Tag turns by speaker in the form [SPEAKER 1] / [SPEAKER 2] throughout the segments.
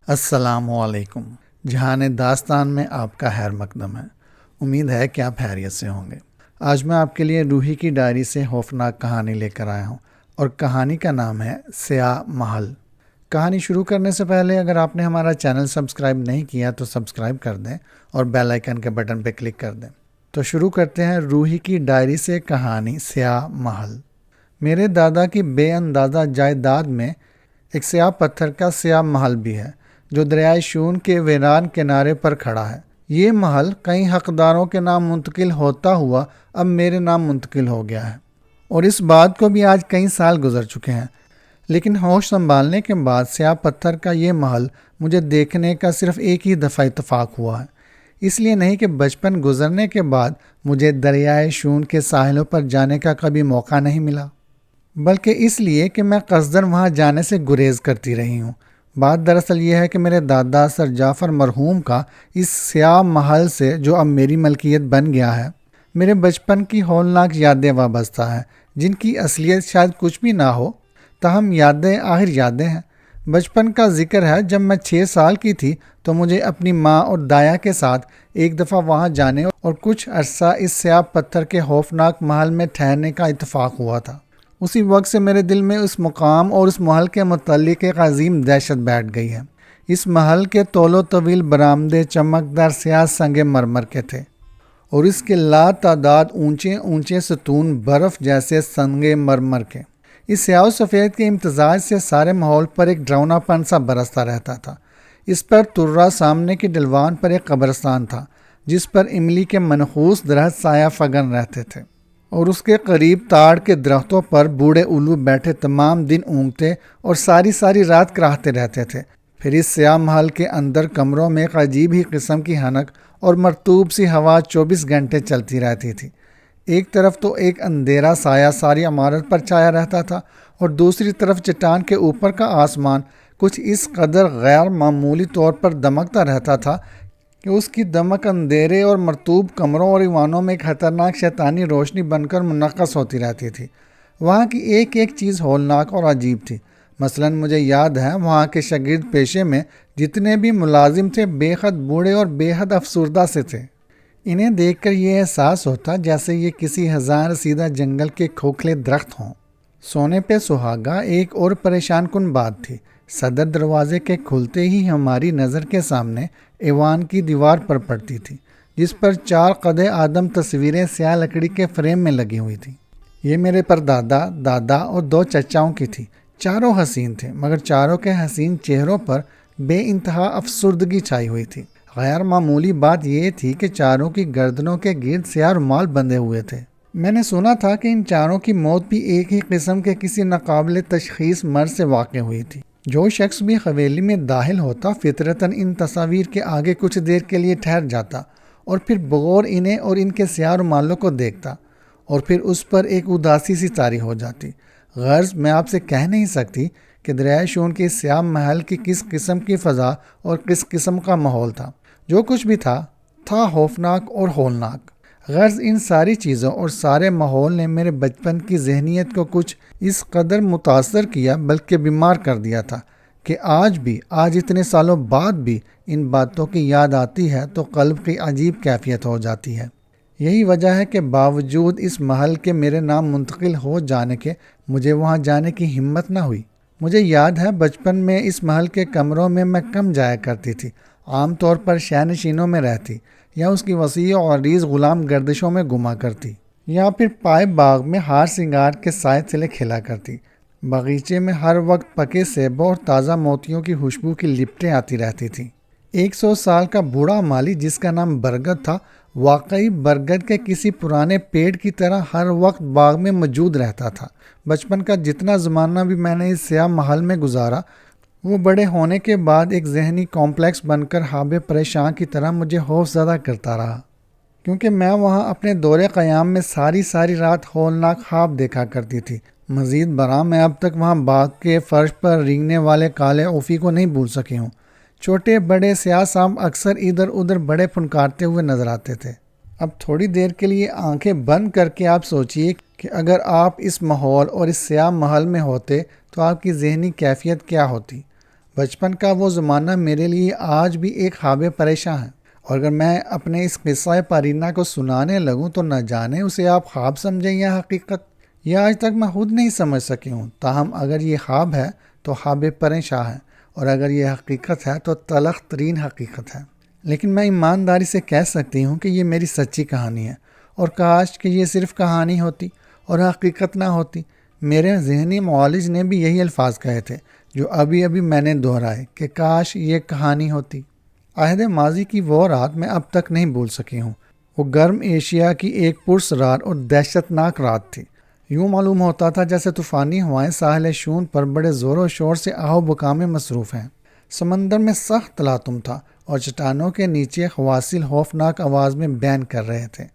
[SPEAKER 1] السلام علیکم۔ جہان داستان میں آپ کا خیر مقدم ہے۔ امید ہے کہ آپ خیریت سے ہوں گے۔ آج میں آپ کے لیے روحی کی ڈائری سے خوفناک کہانی لے کر آیا ہوں، اور کہانی کا نام ہے سیاہ محل۔ کہانی شروع کرنے سے پہلے اگر آپ نے ہمارا چینل سبسکرائب نہیں کیا تو سبسکرائب کر دیں اور بیل آئیکن کے بٹن پہ کلک کر دیں۔ تو شروع کرتے ہیں روحی کی ڈائری سے کہانی سیاہ محل۔ میرے دادا کی بے اندازہ جائیداد میں ایک سیاہ پتھر کا سیاہ محل بھی ہے، جو دریائے شون کے ویران کنارے پر کھڑا ہے۔ یہ محل کئی حقداروں کے نام منتقل ہوتا ہوا اب میرے نام منتقل ہو گیا ہے، اور اس بات کو بھی آج کئی سال گزر چکے ہیں، لیکن ہوش سنبھالنے کے بعد سیاہ پتھر کا یہ محل مجھے دیکھنے کا صرف ایک ہی دفعہ اتفاق ہوا ہے۔ اس لیے نہیں کہ بچپن گزرنے کے بعد مجھے دریائے شون کے ساحلوں پر جانے کا کبھی موقع نہیں ملا، بلکہ اس لیے کہ میں قصداً وہاں جانے سے گریز کرتی رہی ہوں۔ بات دراصل یہ ہے کہ میرے دادا سر جعفر مرحوم کا اس سیاہ محل سے، جو اب میری ملکیت بن گیا ہے، میرے بچپن کی ہولناک یادیں وابستہ ہیں، جن کی اصلیت شاید کچھ بھی نہ ہو، تاہم یادیں آخر یادیں ہیں۔ بچپن کا ذکر ہے، جب میں 6 سال کی تھی تو مجھے اپنی ماں اور دایا کے ساتھ ایک دفعہ وہاں جانے اور کچھ عرصہ اس سیاہ پتھر کے خوفناک محل میں ٹھہرنے کا اتفاق ہوا تھا۔ اسی وقت سے میرے دل میں اس مقام اور اس محل کے متعلق ایک عظیم دہشت بیٹھ گئی ہے۔ اس محل کے طول و طویل برآمدے چمکدار سیاہ سنگ مرمر کے تھے، اور اس کے لا تعداد اونچے اونچے ستون برف جیسے سنگ مرمر کے۔ اس سیاہ و سفید کے امتزاج سے سارے ماحول پر ایک ڈراؤنا پن سا برستا رہتا تھا۔ اس پر ترا سامنے کی ڈلوان پر ایک قبرستان تھا، جس پر املی کے منحوس درخت سایہ فگن رہتے تھے، اور اس کے قریب تاڑ کے درختوں پر بوڑھے الو بیٹھے تمام دن اونگتے اور ساری رات کراہتے رہتے تھے۔ پھر اس سیاہ محل کے اندر کمروں میں ایک عجیب ہی قسم کی حنک اور مرطوب سی ہوا 24 گھنٹے چلتی رہتی تھی۔ ایک طرف تو ایک اندھیرا سایہ ساری عمارت پر چھایا رہتا تھا، اور دوسری طرف چٹان کے اوپر کا آسمان کچھ اس قدر غیر معمولی طور پر دمکتا رہتا تھا کہ اس کی دمک اندھیرے اور مرطوب کمروں اور ایوانوں میں ایک خطرناک شیطانی روشنی بن کر منعکس ہوتی رہتی تھی۔ وہاں کی ایک ایک چیز ہولناک اور عجیب تھی۔ مثلاً مجھے یاد ہے وہاں کے شاگرد پیشے میں جتنے بھی ملازم تھے بے حد بوڑھے اور بے حد افسردہ سے تھے۔ انہیں دیکھ کر یہ احساس ہوتا جیسے یہ کسی ہزار رسیدہ جنگل کے کھوکھلے درخت ہوں۔ سونے پہ سہاگا ایک اور پریشان کن بات تھی۔ صدر دروازے کے کھلتے ہی ہماری نظر کے سامنے ایوان کی دیوار پر پڑتی تھی، جس پر 4 قد آدم تصویریں سیاہ لکڑی کے فریم میں لگی ہوئی تھیں۔ یہ میرے پردادا، دادا اور 2 چچاؤں کی تھی۔ چاروں حسین تھے، مگر چاروں کے حسین چہروں پر بے انتہا افسردگی چھائی ہوئی تھی۔ غیر معمولی بات یہ تھی کہ چاروں کی گردنوں کے گرد سیاہ رومال بندھے ہوئے تھے۔ میں نے سنا تھا کہ ان چاروں کی موت بھی ایک ہی قسم کے کسی ناقابل تشخیص مرض سے واقع ہوئی تھی۔ جو شخص بھی حویلی میں داخل ہوتا فطرتاً ان تصاویر کے آگے کچھ دیر کے لیے ٹھہر جاتا، اور پھر بغور انہیں اور ان کے سیاہ رومالوں کو دیکھتا، اور پھر اس پر ایک اداسی سی طاری ہو جاتی۔ غرض میں آپ سے کہہ نہیں سکتی کہ دریائے شون کے سیاہ محل کی کس قسم کی فضا اور کس قسم کا ماحول تھا۔ جو کچھ بھی تھا خوفناک اور ہولناک۔ غرض ان ساری چیزوں اور سارے ماحول نے میرے بچپن کی ذہنیت کو کچھ اس قدر متاثر کیا، بلکہ بیمار کر دیا تھا، کہ آج اتنے سالوں بعد بھی ان باتوں کی یاد آتی ہے تو قلب کی عجیب کیفیت ہو جاتی ہے۔ یہی وجہ ہے کہ باوجود اس محل کے میرے نام منتقل ہو جانے کے مجھے وہاں جانے کی ہمت نہ ہوئی۔ مجھے یاد ہے بچپن میں اس محل کے کمروں میں میں کم جایا کرتی تھی، عام طور پر شہنشینوں میں رہتی، یا اس کی وسیع اور عریض غلام گردشوں میں گھما کرتی، یا پھر پائے باغ میں ہار سنگار کے سائے تلے کھیلا کرتی۔ باغیچے میں ہر وقت پکے سیبوں اور تازہ موتیوں کی خوشبو کی لپٹیں آتی رہتی تھیں۔ 100 سال کا بوڑھا مالی جس کا نام برگد تھا، واقعی برگد کے کسی پرانے پیڑ کی طرح ہر وقت باغ میں موجود رہتا تھا۔ بچپن کا جتنا زمانہ بھی میں نے اس سیاہ محل میں گزارا، وہ بڑے ہونے کے بعد ایک ذہنی کمپلیکس بن کر حاب پریشان کی طرح مجھے خوف زدہ کرتا رہا، کیونکہ میں وہاں اپنے دور قیام میں ساری رات ہولناک خواب دیکھا کرتی تھی۔ مزید برآں میں اب تک وہاں باغ کے فرش پر رینگنے والے کالے اوفی کو نہیں بھول سکی ہوں۔ چھوٹے بڑے سیاہ سانپ اکثر ادھر ادھر بڑے پھنکارتے ہوئے نظر آتے تھے۔ اب تھوڑی دیر کے لیے آنکھیں بند کر کے آپ سوچئے کہ اگر آپ اس ماحول اور اس سیاہ محل میں ہوتے تو آپ کی ذہنی کیفیت کیا ہوتی۔ بچپن کا وہ زمانہ میرے لیے آج بھی ایک خواب پریشاں ہے، اور اگر میں اپنے اس قصہ پرینہ کو سنانے لگوں تو نہ جانے اسے آپ خواب سمجھیں یا حقیقت۔ یہ آج تک میں خود نہیں سمجھ سکی ہوں، تاہم اگر یہ خواب ہے تو خواب پریشاں ہے، اور اگر یہ حقیقت ہے تو تلخ ترین حقیقت ہے۔ لیکن میں ایمانداری سے کہہ سکتی ہوں کہ یہ میری سچی کہانی ہے، اور کاش کہ یہ صرف کہانی ہوتی اور حقیقت نہ ہوتی۔ میرے ذہنی معالج نے بھی یہی الفاظ کہے تھے جو ابھی میں نے دہرائے کہ کاش یہ کہانی ہوتی۔ عہد ماضی کی وہ رات میں اب تک نہیں بھول سکی ہوں۔ وہ گرم ایشیا کی ایک پرسرار اور دہشت ناک رات تھی۔ یوں معلوم ہوتا تھا جیسے طوفانی ہوائیں ساحل شون پر بڑے زور و شور سے آہو بکا میں مصروف ہیں۔ سمندر میں سخت تلاطم تھا اور چٹانوں کے نیچے خواصل خوفناک آواز میں بین کر رہے تھے،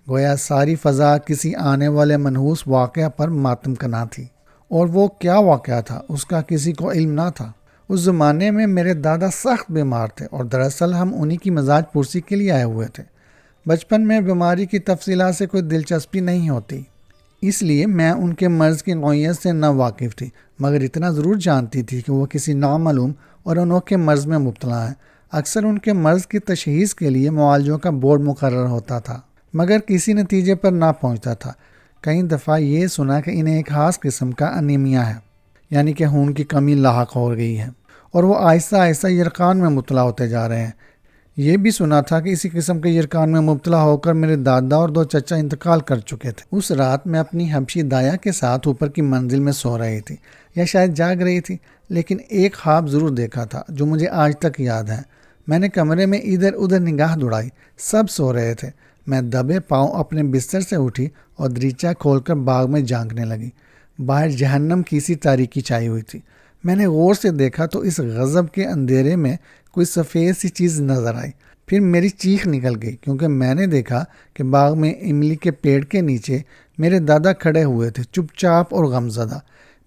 [SPEAKER 1] گویا ساری فضا کسی آنے والے منحوس واقعہ پر ماتم کنا تھی، اور وہ کیا واقعہ تھا اس کا کسی کو علم نہ تھا۔ اس زمانے میں میرے دادا سخت بیمار تھے، اور دراصل ہم انہی کی مزاج پرسی کے لیے آئے ہوئے تھے۔ بچپن میں بیماری کی تفصیلات سے کوئی دلچسپی نہیں ہوتی، اس لیے میں ان کے مرض کی نوعیت سے نہ واقف تھی، مگر اتنا ضرور جانتی تھی کہ وہ کسی نامعلوم اور انوکھے مرض میں مبتلا ہیں۔ اکثر ان کے مرض کی تشخیص کے لیے معالجوں کا بورڈ مقرر ہوتا تھا، مگر کسی نتیجے پر نہ پہنچتا تھا۔ کئی دفعہ یہ سنا کہ انہیں ایک خاص قسم کا انیمیا ہے، یعنی کہ خون کی کمی لاحق ہو گئی ہے، اور وہ آہستہ آہستہ یرقان میں مبتلا ہوتے جا رہے ہیں۔ یہ بھی سنا تھا کہ اسی قسم کے یرقان میں مبتلا ہو کر میرے دادا اور 2 چچا انتقال کر چکے تھے۔ اس رات میں اپنی حبشی دایا کے ساتھ اوپر کی منزل میں سو رہی تھی، یا شاید جاگ رہی تھی، لیکن ایک خواب ضرور دیکھا تھا جو مجھے آج تک یاد ہے۔ میں نے کمرے میں ادھر ادھر نگاہ دوڑائی، سب سو رہے تھے۔ میں دبے پاؤں اپنے بستر سے اٹھی اور دریچہ کھول کر باغ میں جھانکنے لگی۔ باہر جہنم کی سی تاریکی چھائی ہوئی تھی۔ میں نے غور سے دیکھا تو اس غضب کے اندھیرے میں کوئی سفید سی چیز نظر آئی۔ پھر میری چیخ نکل گئی، کیونکہ میں نے دیکھا کہ باغ میں املی کے پیڑ کے نیچے میرے دادا کھڑے ہوئے تھے، چپ چاپ اور غمزدہ۔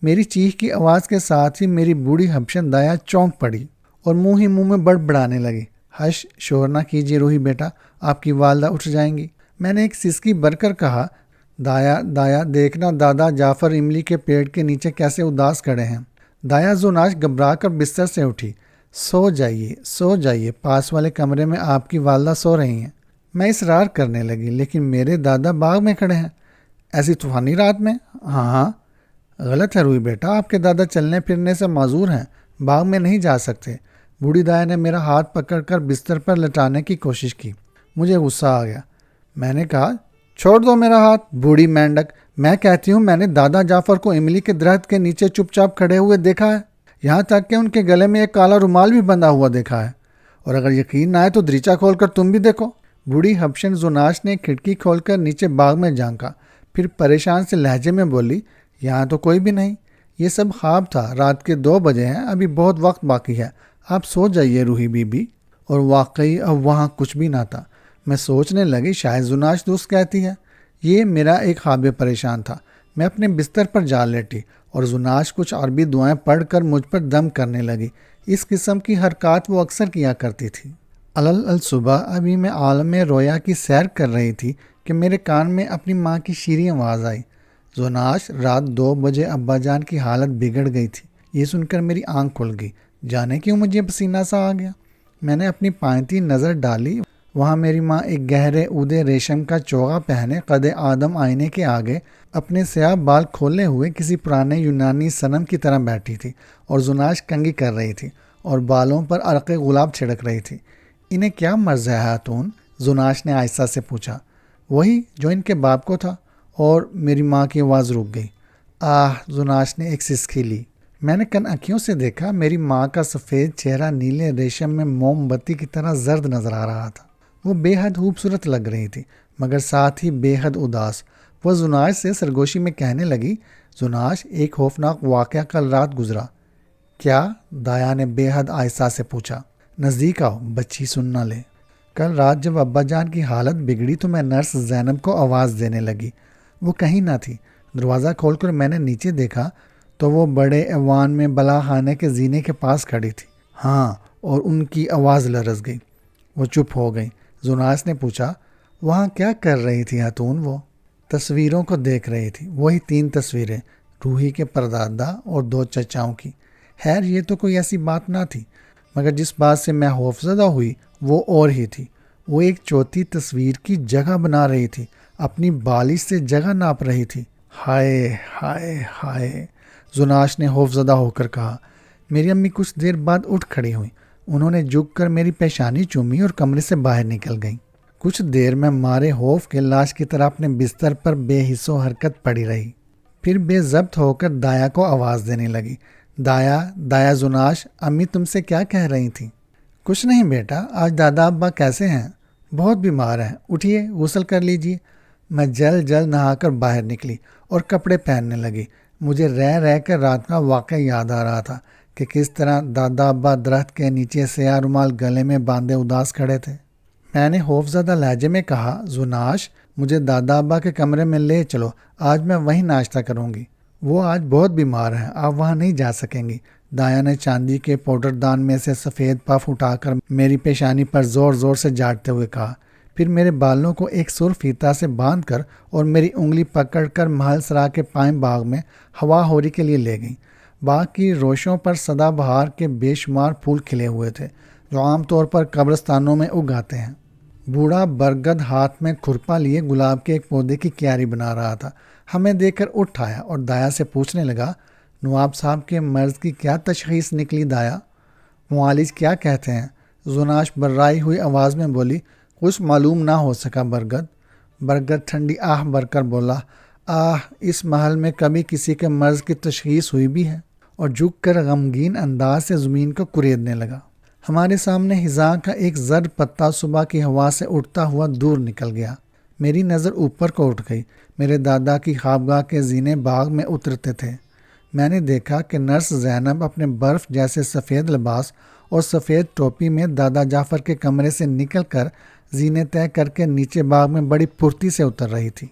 [SPEAKER 1] میری چیخ کی آواز کے ساتھ ہی میری بوڑھی حبشن دایا چونک پڑی اور منہ ہی منہ میں بڑبڑانے لگی۔ ہش، شور نہ کیجیے روحی بیٹا، آپ کی والدہ اٹھ جائیں گی۔ میں نے ایک سسکی بھر کر کہا، دایا دیکھنا دادا جعفر املی کے پیڑ کے نیچے کیسے اداس کھڑے ہیں۔ دایا زوناش گھبرا کر بستر سے اٹھی۔ سو جائیے، پاس والے کمرے میں آپ کی والدہ سو رہی ہیں۔ میں اصرار کرنے لگی، لیکن میرے دادا باغ میں کھڑے ہیں۔ ایسی طوفانی رات میں؟ ہاں، غلط ہے روحی بیٹا، آپ کے دادا چلنے پھرنے سے معذور ہیں، باغ میں نہیں جا سکتے۔ بوڑھی دایا نے میرا ہاتھ پکڑ کر بستر پر لٹانے کی کوشش کی۔ مجھے غصہ آ گیا۔ میں نے کہا، چھوڑ دو میرا ہاتھ بوڑھی مینڈک، میں کہتی ہوں میں نے دادا جعفر کو املی کے درخت کے نیچے چپ چاپ کھڑے ہوئے دیکھا ہے، یہاں تک کہ ان کے گلے میں ایک کالا رومال بھی بندھا ہوا دیکھا ہے، اور اگر یقین نہ آئے تو دریچہ کھول کر تم بھی دیکھو۔ بوڑھی حبشن زناش نے کھڑکی کھول کر نیچے باغ میں جھانکا، پھر پریشان سے لہجے میں بولی، یہاں تو کوئی بھی نہیں، یہ سب خواب تھا، رات کے 2 بجے ہیں، ابھی بہت وقت باقی ہے، آپ سو جائیے روحی بی بی۔ اور واقعی اب وہاں کچھ بھی نہ تھا۔ میں سوچنے لگی شاید زناش دوست کہتی ہے، یہ میرا ایک خواب پریشان تھا۔ میں اپنے بستر پر جا لیٹی اور زناش کچھ عربی دعائیں پڑھ کر مجھ پر دم کرنے لگی۔ اس قسم کی حرکات وہ اکثر کیا کرتی تھی۔ الصبح ابھی میں عالم رویا کی سیر کر رہی تھی کہ میرے کان میں اپنی ماں کی شیریں آواز آئی، زناش، رات 2 بجے ابا جان کی حالت بگڑ گئی تھی۔ یہ سن کر میری آنکھ کھل گئی، جانے کیوں مجھے پسینہ سا آ گیا۔ میں نے اپنی پائنتی نظر ڈالی، وہاں میری ماں ایک گہرے اودے ریشم کا چوغا پہنے قد آدم آئینے کے آگے اپنے سیاہ بال کھولے ہوئے کسی پرانے یونانی صنم کی طرح بیٹھی تھی، اور زناش کنگھی کر رہی تھی اور بالوں پر عرق گلاب چھڑک رہی تھی۔ انہیں کیا مرض ہے خاتون؟ زناش نے آہستہ سے پوچھا۔ وہی جو ان کے باپ کو تھا، اور میری ماں کی آواز رک گئی۔ زناش نے ایک سسکی لی۔ میں نے کن آنکھیوں سے دیکھا، میری ماں کا سفید چہرہ نیلے ریشم میں موم بتی کی طرح زرد نظر آ رہا تھا۔ وہ بے حد خوبصورت لگ رہی تھی، مگر ساتھ ہی بے حد اداس۔ وہ زناش سے سرگوشی میں کہنے لگی، زناش، ایک خوفناک واقعہ کل رات گزرا۔ کیا؟ دایا نے بے حد آہستہ سے پوچھا۔ نزدیک آؤ، بچی سن نہ لے۔ کل رات جب ابا جان کی حالت بگڑی تو میں نرس زینب کو آواز دینے لگی۔ وہ کہیں نہ تھی۔ دروازہ کھول کر میں نے نیچے دیکھا تو وہ بڑے ایوان میں بلا خانے کے زینے کے پاس کھڑی تھی۔ ہاں، اور ان کی آواز لرز گئی۔ وہ چپ ہو گئی۔ زناش نے پوچھا، وہاں کیا کر رہی تھی خاتون؟ وہ تصویروں کو دیکھ رہی تھی، وہی 3 تصویریں، روحی کے پردادا اور 2 چچاؤں کی۔ خیر یہ تو کوئی ایسی بات نہ تھی، مگر جس بات سے میں خوفزدہ ہوئی وہ اور ہی تھی۔ وہ ایک چوتھی تصویر کی جگہ بنا رہی تھی، اپنی بالش سے جگہ ناپ رہی تھی۔ ہائے ہائے ہائے، زناش نے خوفزدہ ہو کر کہا۔ میری امی کچھ دیر بعد اٹھ کھڑی ہوئیں۔ انہوں نے جھک کر میری پیشانی چومی اور کمرے سے باہر نکل گئیں۔ کچھ دیر میں مارے خوف کے لاش کی طرح اپنے بستر پر بے حس و حرکت پڑی رہی، پھر بے ضبط ہو کر دایا کو آواز دینے لگی۔ دایا، دایا، زناش، امی تم سے کیا کہہ رہی تھیں؟ کچھ نہیں بیٹا، آج دادا ابا کیسے ہیں؟ بہت بیمار ہیں، اٹھیے غسل کر لیجیے۔ میں جلد نہا کر باہر نکلی اور کپڑے پہننے لگی۔ مجھے رہ کر رات کا واقعہ یاد آ رہا تھا کہ کس طرح دادا ابا درخت کے نیچے سیاہ رومال گلے میں باندھے اداس کھڑے تھے۔ میں نے خوفزدہ لہجے میں کہا، زناش مجھے دادا ابا کے کمرے میں لے چلو، آج میں وہیں ناشتہ کروں گی۔ وہ آج بہت بیمار ہیں، آپ وہاں نہیں جا سکیں گی۔ دایا نے چاندی کے پاؤڈر دان میں سے سفید پف اٹھا کر میری پیشانی پر زور سے جاٹتے ہوئے کہا، پھر میرے بالوں کو ایک سر فیتا سے باندھ کر اور میری انگلی پکڑ کر محل سرا کے پائیں باغ میں ہوا ہوری کے لیے لے گئیں۔ باغ کی روشوں پر سدا بہار کے بے شمار پھول کھلے ہوئے تھے جو عام طور پر قبرستانوں میں اگ آتے ہیں۔ بوڑھا برگد ہاتھ میں کھرپا لیے گلاب کے ایک پودے کی کیاری بنا رہا تھا۔ ہمیں دیکھ کر اٹھ آیا اور دایا سے پوچھنے لگا، نواب صاحب کے مرض کی کیا تشخیص نکلی دایا؟ معالج کیا کہتے ہیں؟ زناش بررائی ہوئی آواز میں بولی، کچھ معلوم نہ ہو سکا برگد۔ برگد ٹھنڈی آہ بھر کر بولا، اس محل میں کبھی کسی کے مرض کی تشخیص ہوئی بھی ہے؟ اور جھک کر غمگین انداز سے زمین کو کریدنے لگا۔ ہمارے سامنے خزاں کا ایک زرد پتا صبح کی ہوا سے اٹھتا ہوا دور نکل گیا۔ میری نظر اوپر کو اٹھ گئی۔ میرے دادا کی خوابگاہ کے زینے باغ میں اترتے تھے۔ میں نے دیکھا کہ نرس زینب اپنے برف جیسے سفید لباس اور سفید ٹوپی میں دادا جعفر کے کمرے سے نکل کر زینے طے کر کے نیچے باغ میں بڑی پھرتی سے اتر رہی تھی۔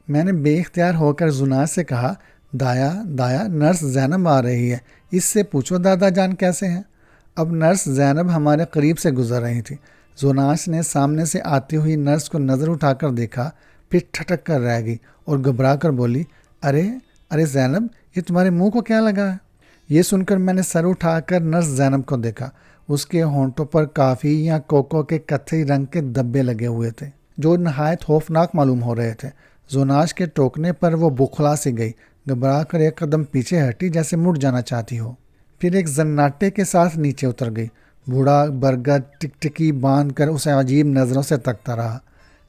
[SPEAKER 1] میں نے بے اختیار ہو کر زناش سے کہا، دایا، نرس زینب آ رہی ہے، اس سے پوچھو دادا جان کیسے ہیں؟ اب نرس زینب ہمارے قریب سے گزر رہی تھی۔ زناش نے سامنے سے آتی ہوئی نرس کو نظر اٹھا کر دیکھا، پھر ٹھٹک کر رہ گئی اور گھبرا کر بولی، ارے زینب، یہ تمہارے منہ کو کیا لگا ہے؟ یہ سن کر میں نے سر اٹھا کر نرس زینب کو دیکھا۔ اس کے ہونٹوں پر کافی یا کوکو کے کتھئی رنگ کے دبے لگے ہوئے تھے جو نہایت خوفناک معلوم ہو رہے تھے۔ زناش کے ٹوکنے پر وہ بوکھلا سی گئی، گھبرا کر ایک قدم پیچھے ہٹی جیسے مڑ جانا چاہتی ہو، پھر ایک زناٹے کے ساتھ نیچے اتر گئی۔ بوڑھا برگد ٹکٹکی باندھ کر اسے عجیب نظروں سے تکتا رہا۔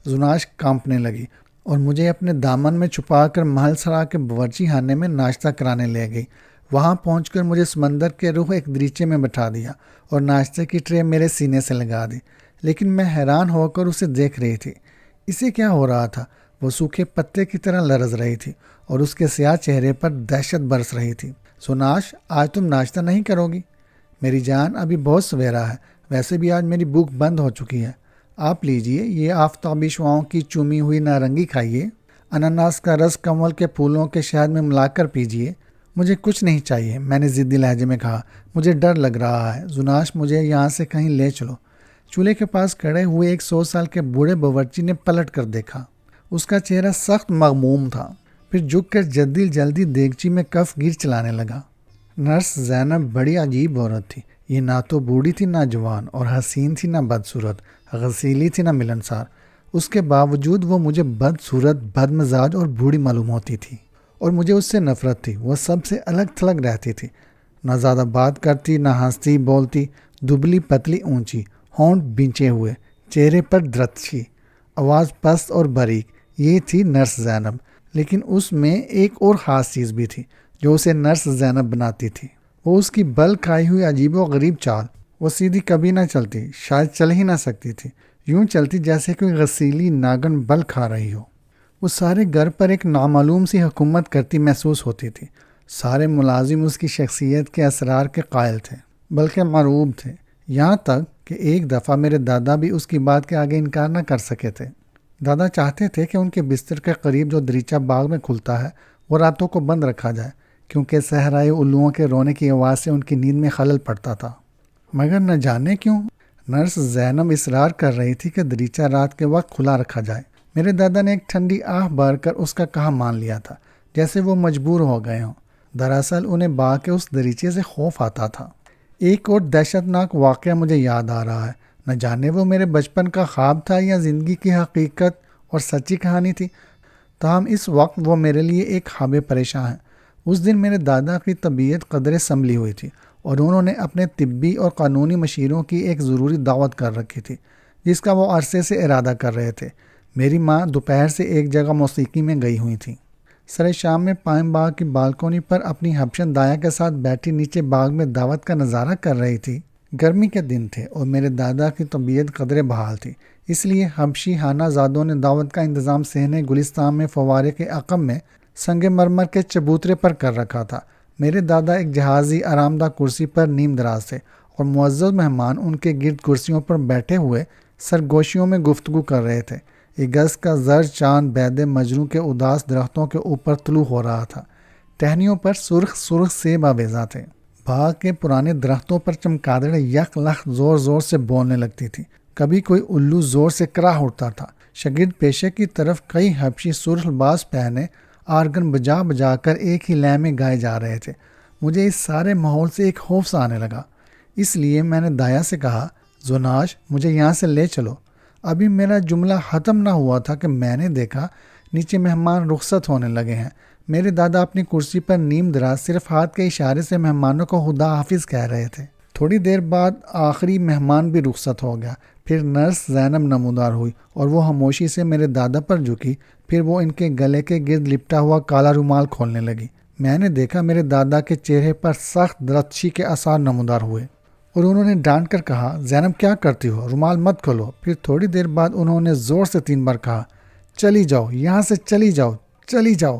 [SPEAKER 1] زناش کانپنے لگی اور مجھے اپنے دامن میں چھپا کر محل سرا کے باورچی خانے میں ناشتہ کرانے لے گئی۔ وہاں پہنچ کر مجھے سمندر کے رخ ایک دریچے میں بٹھا دیا اور ناشتے کی ٹرے میرے سینے سے لگا دی، لیکن میں حیران ہو کر اسے دیکھ رہی تھی۔ اسے کیا ہو رہا تھا؟ وہ سوکھے پتے کی طرح لرز رہی تھی اور اس کے سیاہ چہرے پر دہشت برس رہی تھی۔ زناش، آج تم ناشتہ نہیں کرو گی؟ میری جان، ابھی بہت سویرا ہے، ویسے بھی آج میری بھوک بند ہو چکی ہے۔ آپ لیجئے، یہ آفتابی شعاؤں کی چومی ہوئی نارنگی کھائیے، اناناس کا رس کنول کے پھولوں کے شہد میں ملا کر پیجئے۔ مجھے کچھ نہیں چاہیے، میں نے ضدی لہجے میں کہا، مجھے ڈر لگ رہا ہے۔ زناش، مجھے یہاں سے کہیں لے چلو۔ چولہے کے پاس کھڑے ہوئے ایک 100 سال کے بوڑھے باورچی نے پلٹ کر دیکھا۔ اس کا چہرہ سخت مغموم تھا، پھر جھک کر جلدی دیگچی میں کف گیر چلانے لگا۔ نرس زینب بڑی عجیب عورت تھی۔ یہ نہ تو بوڑھی تھی نہ جوان، اور حسین تھی نہ بدصورت، غسیلی تھی نہ ملنسار۔ اس کے باوجود وہ مجھے بدصورت، بدمزاج اور بوڑھی معلوم ہوتی تھی، اور مجھے اس سے نفرت تھی۔ وہ سب سے الگ تھلگ رہتی تھی، نہ زیادہ بات کرتی، نہ ہنستی بولتی، دبلی پتلی اونچی، ہونٹ بینچے ہوئے، چہرے پر درتشی، آواز پست اور باریک۔ یہ تھی نرس زینب، لیکن اس میں ایک اور خاص چیز بھی تھی جو اسے نرس زینب بناتی تھی۔ وہ اس کی بل کھائی ہوئی عجیب و غریب چال۔ وہ سیدھی کبھی نہ چلتی، شاید چل ہی نہ سکتی تھی، یوں چلتی جیسے کوئی غسیلی ناگن بل کھا رہی ہو۔ وہ سارے گھر پر ایک نامعلوم سی حکومت کرتی محسوس ہوتی تھی۔ سارے ملازم اس کی شخصیت کے اسرار کے قائل تھے، بلکہ مرعوب تھے، یہاں تک کہ ایک دفعہ میرے دادا بھی اس کی بات کے آگے انکار نہ کر سکے تھے۔ دادا چاہتے تھے کہ ان کے بستر کے قریب جو دریچہ باغ میں کھلتا ہے وہ راتوں کو بند رکھا جائے، کیونکہ صحرائے الوؤں کے رونے کی آواز سے ان کی نیند میں خلل پڑتا تھا، مگر نہ جانے کیوں نرس زینب اصرار کر رہی تھی کہ دریچہ رات کے وقت کھلا رکھا جائے۔ میرے دادا نے ایک ٹھنڈی آہ بھر کر اس کا کہا مان لیا تھا، جیسے وہ مجبور ہو گئے ہوں۔ دراصل انہیں باغ کے اس دریچے سے خوف آتا تھا۔ ایک اور دہشت ناک واقعہ مجھے یاد آ رہا ہے، نہ جانے وہ میرے بچپن کا خواب تھا یا زندگی کی حقیقت اور سچی کہانی تھی، تاہم اس وقت وہ میرے لیے ایک خواب پریشان ہے۔ اس دن میرے دادا کی طبیعت قدرے سنبھلی ہوئی تھی اور انہوں نے اپنے طبی اور قانونی مشیروں کی ایک ضروری دعوت کر رکھی تھی جس کا وہ عرصے سے ارادہ کر رہے تھے۔ میری ماں دوپہر سے ایک جگہ موسیقی میں گئی ہوئی تھی۔ سر شام میں پائم باغ کی بالکونی پر اپنی حبشن دایا کے ساتھ بیٹھی نیچے باغ میں دعوت کا نظارہ کر رہی تھی۔ گرمی کے دن تھے اور میرے دادا کی طبیعت قدرے بحال تھی، اس لیے حبشی خانہ زادوں نے دعوت کا انتظام صحن گلستان میں فوارے کے عقب میں سنگ مرمر کے چبوترے پر کر رکھا تھا۔ میرے دادا ایک جہازی آرام دہ کرسی پر نیم دراز تھے اور معزز مہمان ان کے گرد کرسیوں پر بیٹھے ہوئے سرگوشیوں میں گفتگو کر رہے تھے۔ اگست کا زرد چاند بید مجروح کے اداس درختوں کے اوپر طلوع ہو رہا تھا۔ ٹہنیوں پر سرخ سرخ سیب آویزاں تھے۔ باغ کے پرانے درختوں پر چمگادڑیں یک لخت زور زور سے بولنے لگتی تھی۔ کبھی کوئی الو زور سے کراہ اٹھتا تھا۔ شگرد پیشے کی طرف کئی حبشی سرخ لباس پہنے آرگن بجا بجا کر ایک ہی لے میں گائے جا رہے تھے۔ مجھے اس سارے ماحول سے ایک خوف سا آنے لگا، اس لیے میں نے دایا سے کہا، زناش مجھے یہاں سے لے چلو۔ ابھی میرا جملہ ختم نہ ہوا تھا کہ میں نے دیکھا نیچے مہمان رخصت ہونے لگے ہیں۔ میرے دادا اپنی کرسی پر نیم دراز صرف ہاتھ کے اشارے سے مہمانوں کو خدا حافظ کہہ رہے تھے۔ تھوڑی دیر بعد آخری مہمان بھی رخصت ہو گیا۔ پھر نرس زینب نمودار ہوئی اور وہ خاموشی سے میرے دادا پر جھکی۔ پھر وہ ان کے گلے کے گرد لپٹا ہوا کالا رومال کھولنے لگی۔ میں نے دیکھا میرے دادا کے چہرے پر سخت درتشی کے آثار نمودار ہوئے اور انہوں نے ڈانٹ کر کہا، زینب کیا کرتی ہو، رومال مت کھولو۔ پھر تھوڑی دیر بعد انہوں نے زور سے 3 بار کہا، چلی جاؤ یہاں سے، چلی جاؤ، چلی جاؤ۔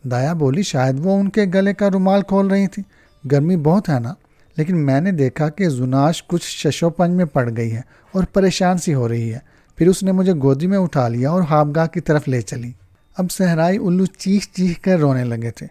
[SPEAKER 1] دایا بولی، شاید وہ ان کے گلے کا رومال کھول رہی تھی، گرمی بہت ہے نا۔ لیکن میں نے دیکھا کہ زناش کچھ ششو پنج میں پڑ گئی ہے اور پریشان سی ہو رہی ہے۔ پھر اس نے مجھے گودی میں اٹھا لیا اور خوابگاہ کی طرف لے چلی۔ اب صحرائی الو چیخ چیخ کر رونے لگے تھے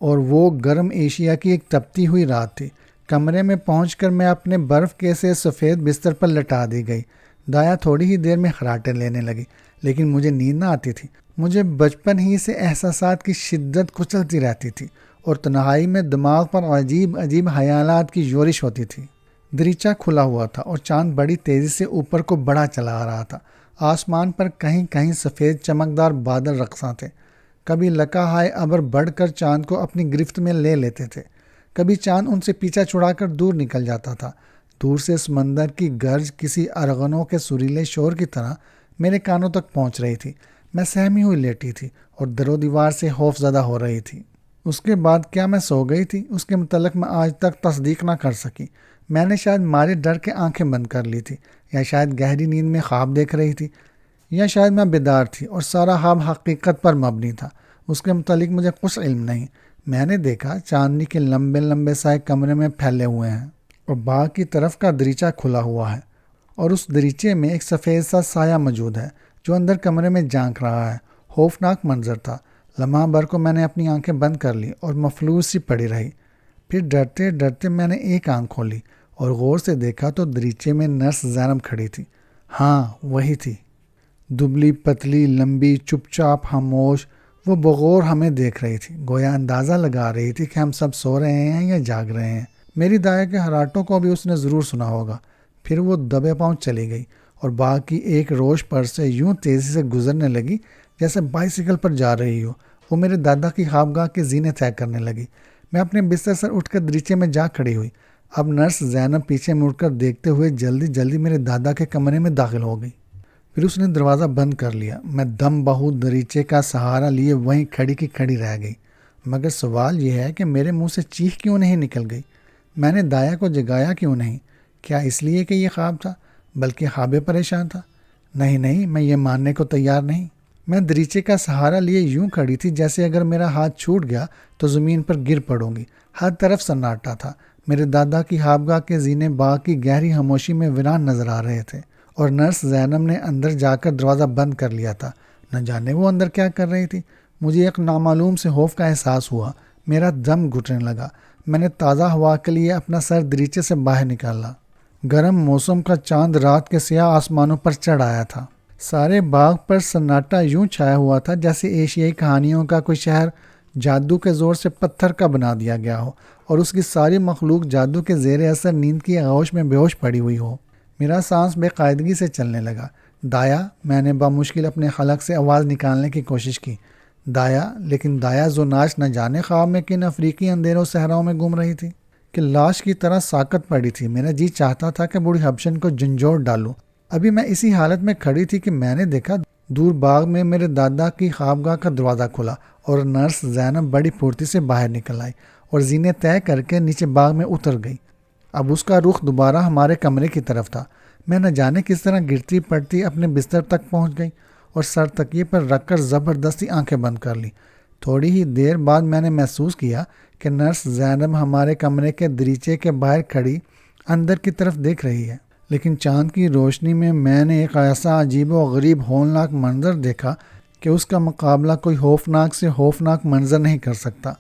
[SPEAKER 1] اور وہ گرم ایشیا کی ایک تپتی ہوئی رات تھی۔ کمرے میں پہنچ کر میں اپنے برف کے سے سفید بستر پر لٹا دی گئی۔ دایا تھوڑی ہی دیر میں خراٹے لینے لگی، لیکن مجھے نیند نہ آتی تھی۔ مجھے بچپن ہی سے احساسات کی شدت کچلتی رہتی تھی اور تنہائی میں دماغ پر عجیب عجیب خیالات کی یورش ہوتی تھی۔ دریچہ کھلا ہوا تھا اور چاند بڑی تیزی سے اوپر کو بڑھا چلا آ رہا تھا۔ آسمان پر کہیں کہیں سفید چمکدار بادل رقصاں تھے۔ کبھی لکا ہائے ابر بڑھ کر چاند کو اپنی گرفت میں لے لیتے تھے، کبھی چاند ان سے پیچھا چھڑا کر دور نکل جاتا تھا۔ دور سے سمندر کی گرج کسی ارغنوں کے سریلے شور کی طرح میرے کانوں تک پہنچ رہی تھی۔ میں سہمی ہوئی لیٹی تھی اور در و دیوار سے خوف زدہ ہو رہی تھی۔ اس کے بعد کیا میں سو گئی تھی، اس کے متعلق میں آج تک تصدیق نہ کر سکی۔ میں نے شاید مارے ڈر کے آنکھیں بند کر لی تھی، یا شاید گہری نیند میں خواب دیکھ رہی تھی، یا شاید میں بیدار تھی اور سارا خواب حقیقت پر مبنی تھا۔ اس کے متعلق مجھے کچھ علم نہیں۔ میں نے دیکھا چاندنی کے لمبے لمبے سائے کمرے میں پھیلے ہوئے ہیں اور باغ کی طرف کا دریچہ کھلا ہوا ہے، اور اس دریچے میں ایک سفید سا سایہ موجود ہے جو اندر کمرے میں جھانک رہا ہے۔ خوفناک منظر تھا۔ لمحہ بھر کو میں نے اپنی آنکھیں بند کر لی اور مفلوج سی پڑی رہی۔ پھر ڈرتے ڈرتے میں نے ایک آنکھ کھولی اور غور سے دیکھا تو دریچے میں نرس زینب کھڑی تھی۔ ہاں وہی تھی، دبلی پتلی لمبی، چپ چاپ خاموش۔ وہ بغور ہمیں دیکھ رہی تھی، گویا اندازہ لگا رہی تھی کہ ہم سب سو رہے ہیں یا جاگ رہے ہیں۔ میری دایا کے خراٹوں کو بھی اس نے ضرور سنا ہوگا۔ پھر وہ دبے پاؤں چلی گئی اور باغ کی ایک روش پر سے یوں تیزی سے گزرنے لگی جیسے بائیسیکل پر جا رہی ہو۔ وہ میرے دادا کی خوابگاہ کے زینے طے کرنے لگی۔ میں اپنے بستر سے اٹھ کر دریچے میں جا کھڑی ہوئی۔ اب نرس زینب پیچھے مڑ کر دیکھتے ہوئے جلدی جلدی میرے دادا کے کمرے میں داخل ہو گئی۔ پھر اس نے دروازہ بند کر لیا۔ میں دم بہو دریچے کا سہارا لیے وہیں کھڑی کی کھڑی رہ گئی۔ مگر سوال یہ ہے کہ میرے منہ سے چیخ کیوں نہیں نکل گئی؟ میں نے دایا کو جگایا کیوں نہیں؟ کیا اس لیے کہ یہ خواب تھا، بلکہ خواب پریشان تھا؟ نہیں، میں یہ ماننے کو تیار نہیں۔ میں دریچے کا سہارا لیے یوں کھڑی تھی جیسے اگر میرا ہاتھ چھوٹ گیا تو زمین پر گر پڑوں گی۔ ہر طرف سناٹا تھا۔ میرے دادا کی خوابگاہ کے زینے باغ کی گہری خاموشی میں ویران نظر آ رہے تھے، اور نرس زینب نے اندر جا کر دروازہ بند کر لیا تھا۔ نہ جانے وہ اندر کیا کر رہی تھی۔ مجھے ایک نامعلوم سے خوف کا احساس ہوا۔ میرا دم گھٹنے لگا۔ میں نے تازہ ہوا کے لیے اپنا سر دریچے سے باہر نکالا۔ گرم موسم کا چاند رات کے سیاہ آسمانوں پر چڑھ آیا تھا۔ سارے باغ پر سناٹا یوں چھایا ہوا تھا جیسے ایشیائی کہانیوں کا کوئی شہر جادو کے زور سے پتھر کا بنا دیا گیا ہو اور اس کی ساری مخلوق جادو کے زیر اثر نیند کی آغوش میں بے ہوش پڑی ہوئی ہو۔ میرا سانس بے قاعدگی سے چلنے لگا۔ دایا، میں نے بامشکل اپنے حلق سے آواز نکالنے کی کوشش کی، دایا، لیکن دایا زناش نہ جانے خواب میں کن افریقی اندھیروں صحراؤں میں گم رہی تھی کہ لاش کی طرح ساکت پڑی تھی۔ میرا جی چاہتا تھا کہ بوڑھی حبشن کو جھنجھوڑ ڈالوں۔ ابھی میں اسی حالت میں کھڑی تھی کہ میں نے دیکھا دور باغ میں میرے دادا کی خوابگاہ کا دروازہ کھلا اور نرس زینب بڑی پھرتی سے باہر نکل آئی اور زینے طے کر کے نیچے باغ میں اتر گئی۔ اب اس کا رخ دوبارہ ہمارے کمرے کی طرف تھا۔ میں نہ جانے کس طرح گرتی پڑتی اپنے بستر تک پہنچ گئی اور سر تکیے پر رکھ کر زبردستی آنکھیں بند کر لی۔ تھوڑی ہی دیر بعد میں نے محسوس کیا کہ نرس زینب ہمارے کمرے کے دریچے کے باہر کھڑی اندر کی طرف دیکھ رہی ہے، لیکن چاند کی روشنی میں نے ایک ایسا عجیب و غریب ہولناک منظر دیکھا کہ اس کا مقابلہ کوئی خوفناک سے خوفناک منظر نہیں کر سکتا۔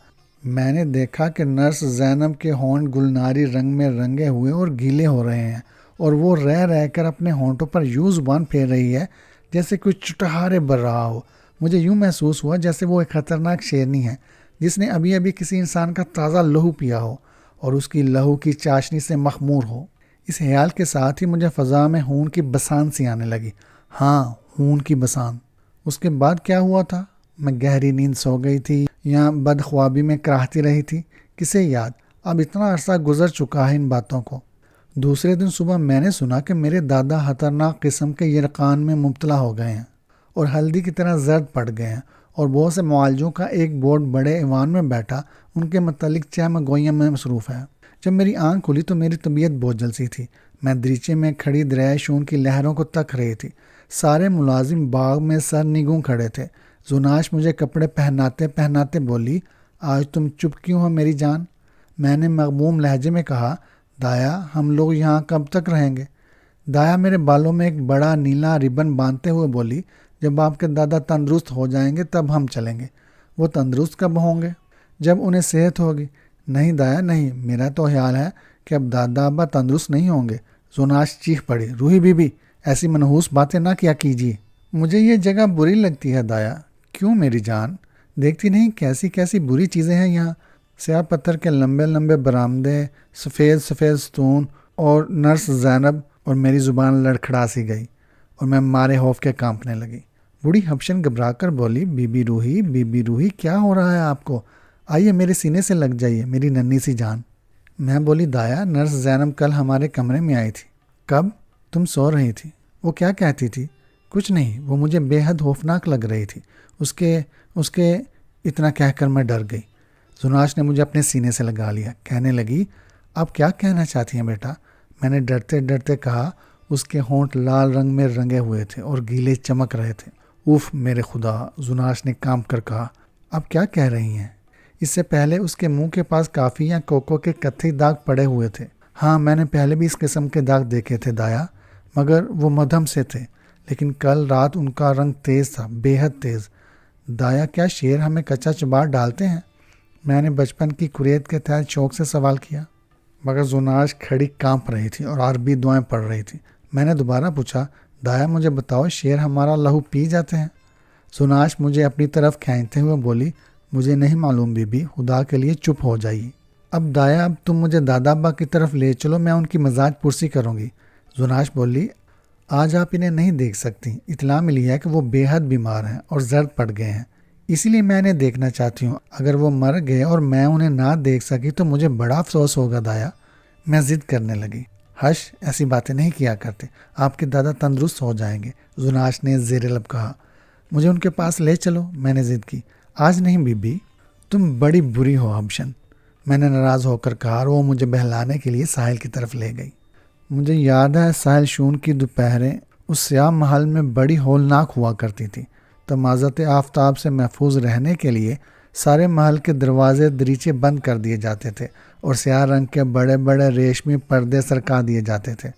[SPEAKER 1] میں نے دیکھا کہ نرس زینب کے ہونٹ گلناری رنگ میں رنگے ہوئے اور گیلے ہو رہے ہیں اور وہ رہ رہ کر اپنے ہونٹوں پر یوں زبان پھیر رہی ہے جیسے کوئی چٹہارے بر رہا ہو۔ مجھے یوں محسوس ہوا جیسے وہ ایک خطرناک شیرنی ہے جس نے ابھی ابھی کسی انسان کا تازہ لہو پیا ہو اور اس کی لہو کی چاشنی سے مخمور ہو۔ اس خیال کے ساتھ ہی مجھے فضا میں خون کی بسان سی آنے لگی۔ ہاں، خون کی بسان۔ اس کے بعد کیا ہوا تھا؟ میں گہری نیند سو گئی تھی یا بدخوابی میں کراہتی رہی تھی؟ کسے یاد؟ اب اتنا عرصہ گزر چکا ہے ان باتوں کو۔ دوسرے دن صبح میں نے سنا کہ میرے دادا خطرناک قسم کے یرقان میں مبتلا ہو گئے ہیں اور ہلدی کی طرح زرد پڑ گئے ہیں، اور بہت سے معالجوں کا ایک بورڈ بڑے ایوان میں بیٹھا ان کے متعلق چہم گوئیوں میں مصروف ہے۔ جب میری آنکھ کھلی تو میری طبیعت بوجھل سی تھی۔ میں دریچے میں کھڑی دریائے شون کی لہروں کو تک رہی تھی۔ سارے ملازم باغ میں سر نگوں کھڑے تھے۔ زناش مجھے کپڑے پہناتے پہناتے بولی، آج تم چپ کیوں ہو میری جان؟ میں نے مغموم لہجے میں کہا، دایا، ہم لوگ یہاں کب تک رہیں گے؟ دایا میرے بالوں میں ایک بڑا نیلا ربن باندھتے ہوئے بولی، جب آپ کے دادا تندرست ہو جائیں گے تب ہم چلیں گے۔ وہ تندرست کب ہوں گے؟ جب انہیں صحت ہوگی۔ نہیں دایا نہیں، میرا تو خیال ہے کہ اب دادا ابا تندرست نہیں ہوں گے۔ زناش چیخ پڑی، روحی بی بی، ایسی منحوس باتیں نہ کیا کیجیے۔ مجھے یہ جگہ بری لگتی ہے دایا۔ کیوں میری جان؟ دیکھتی نہیں کیسی کیسی بری چیزیں ہیں یہاں؟ سیاہ پتھر کے لمبے لمبے برآمدے، سفید سفید ستون اور نرس زینب، اور میری زبان لڑکھڑا سی گئی اور میں مارے خوف کے کانپنے لگی۔ بوڑھی حبشن گھبرا کر بولی، بی بی روحی کیا ہو رہا ہے آپ کو؟ آئیے میرے سینے سے لگ جائیے میری ننھی سی جان۔ میں بولی، دایا، نرس زینب کل ہمارے کمرے میں آئی تھی۔ کب؟ تم سو رہی تھی۔ وہ کیا کہتی تھی؟ کچھ نہیں، وہ مجھے بے حد خوفناک لگ رہی تھی۔ اس کے اتنا کہہ کر میں ڈر گئی۔ زناش نے مجھے اپنے سینے سے لگا لیا، کہنے لگی، آپ کیا کہنا چاہتی ہیں بیٹا؟ میں نے ڈرتے ڈرتے کہا، اس کے ہونٹ لال رنگ میں رنگے ہوئے تھے اور گیلے چمک رہے تھے۔ اوف میرے خدا، زناش نے کانپ کر کہا، آپ کیا کہہ رہی ہیں؟ اس سے پہلے اس کے منہ کے پاس کافی یا کوکو کے کتھئی داغ پڑے ہوئے تھے۔ ہاں، میں نے پہلے بھی اس قسم کے داغ دیکھے تھے دایا، مگر وہ مدھم سے تھے، لیکن کل رات ان کا رنگ تیز تھا، بے حد تیز۔ دایا، کیا شیر ہمیں کچا چباڑ ڈالتے ہیں؟ میں نے بچپن کی کریت کے تحت شوق سے سوال کیا، مگر زناش کھڑی کانپ رہی تھی اور عربی دعائیں پڑھ رہی تھی۔ میں نے دوبارہ پوچھا، دایا مجھے بتاؤ، شیر ہمارا لہو پی جاتے ہیں؟ زناش مجھے اپنی طرف کھینچتے ہوئے بولی، مجھے نہیں معلوم بی بی، خدا کے لیے چپ ہو جائیے۔ اب دایا، اب تم مجھے دادا ابا کی طرف لے چلو، میں ان کی مزاج پرسی کروں گی۔ زناش بولی، آج آپ انہیں نہیں دیکھ سکتی، اطلاع ملی ہے کہ وہ بے حد بیمار ہیں اور زرد پڑ گئے ہیں، اسی لیے میں انہیں دیکھنا چاہتی ہوں۔ اگر وہ مر گئے اور میں انہیں نہ دیکھ سکی تو مجھے بڑا افسوس ہوگا دایا۔ میں ضد کرنے لگی، ہش، ایسی باتیں نہیں کیا کرتے، آپ کے دادا تندرست ہو جائیں گے۔ زناش نے زیر لب کہا، مجھے ان کے پاس لے چلو۔ میں نے ضد کی، آج نہیں بی بی، تم بڑی بری ہو حبشن، میں نے ناراض ہو کر کہا، اور وہ مجھے بہلانے کے لیے ساحل کی طرف لے گئی۔ مجھے یاد ہے ساحل شون کی دوپہریں اس سیاہ محل میں بڑی ہولناک ہوا کرتی تھی۔ تمازت آفتاب سے محفوظ رہنے کے لیے سارے محل کے دروازے دریچے بند کر دیے جاتے تھے اور سیاہ رنگ کے بڑے بڑے ریشمی پردے سرکا دیے جاتے تھے۔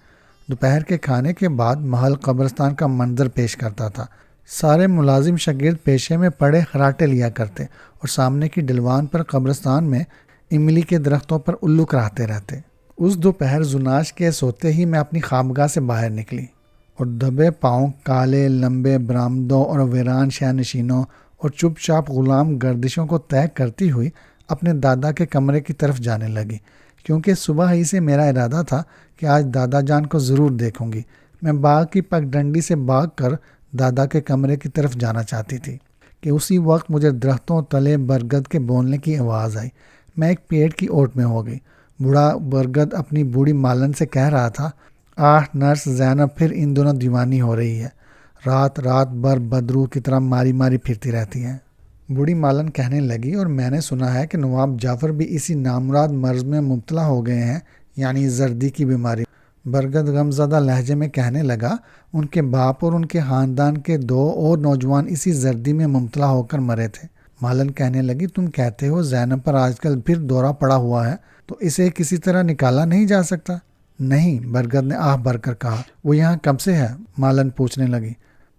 [SPEAKER 1] دوپہر کے کھانے کے بعد محل قبرستان کا منظر پیش کرتا تھا۔ سارے ملازم شاگرد پیشے میں پڑے خراٹے لیا کرتے اور سامنے کی ڈلوان پر قبرستان میں املی کے درختوں پر الو کراہتے رہتے۔ اس دوپہر زناش کے سوتے ہی میں اپنی خوابگاہ سے باہر نکلی اور دبے پاؤں کالے لمبے برآمدوں اور ویران شہنشینوں اور چپ چاپ غلام گردشوں کو طے کرتی ہوئی اپنے دادا کے کمرے کی طرف جانے لگی، کیونکہ صبح ہی سے میرا ارادہ تھا کہ آج دادا جان کو ضرور دیکھوں گی۔ میں باغ کی پگڈنڈی سے بھاگ کر دادا کے کمرے کی طرف جانا چاہتی تھی کہ اسی وقت مجھے درختوں تلے برگد کے بولنے کی آواز آئی۔ میں ایک پیڑ کی اوٹ میں ہو گئی۔ بوڑھا برگد اپنی بوڑھی مالن سے کہہ رہا تھا، نرس زینب پھر ان دنوں دیوانی ہو رہی ہے، رات رات بھر بدرو کی طرح ماری ماری پھرتی رہتی ہے۔ بوڑھی مالن کہنے لگی، اور میں نے سنا ہے کہ نواب جعفر بھی اسی نامراد مرض میں مبتلا ہو گئے ہیں، یعنی زردی کی بیماری۔ برگد غمزدہ لہجے میں کہنے لگا، ان کے باپ اور ان کے خاندان کے 2 اور نوجوان اسی زردی میں مبتلا ہو کر مرے تھے۔ مالن کہنے لگی، تم کہتے ہو زینب پر آج کل پھر دورہ پڑا ہوا ہے، تو اسے کسی طرح نکالا نہیں جا سکتا؟ نہیں، برگد نے آہ بھر کر کہا۔ وہ یہاں کب سے ہے؟ مالن پوچھنے لگی۔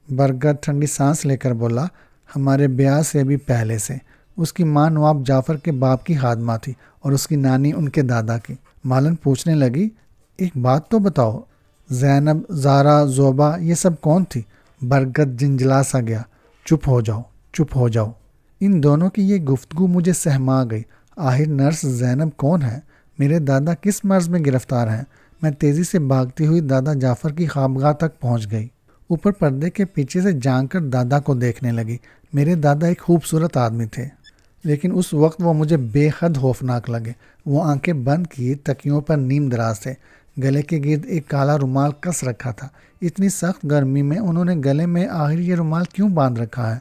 [SPEAKER 1] برگد ٹھنڈی سانس لے کر بولا، ہمارے بیاہ سے بھی پہلے سے۔ اس کی ماں نواب جعفر کے باپ کی خادمہ تھی اور اس کی نانی ان کے دادا کی۔ مالن پوچھنے لگی، ایک بات تو بتاؤ، زینب، زارا، زوبا یہ سب کون تھی؟ برگد جنجلا سا گیا۔ چپ ہو جاؤ، چپ ہو جاؤ۔ ان دونوں کی یہ گفتگو مجھے سہما گئی۔ آخر نرس زینب کون ہے؟ میرے دادا کس مرض میں گرفتار ہیں؟ میں تیزی سے بھاگتی ہوئی دادا جعفر کی خوابگاہ تک پہنچ گئی۔ اوپر پردے کے پیچھے سے جھانک کر دادا کو دیکھنے لگی۔ میرے دادا ایک خوبصورت آدمی تھے، لیکن اس وقت وہ مجھے بے حد خوفناک لگے۔ وہ آنکھیں بند کی تکیوں پر نیم دراز تھے، گلے کے گرد ایک کالا رومال کس رکھا تھا۔ اتنی سخت گرمی میں انہوں نے گلے میں آخر یہ رومال کیوں باندھ رکھا ہے؟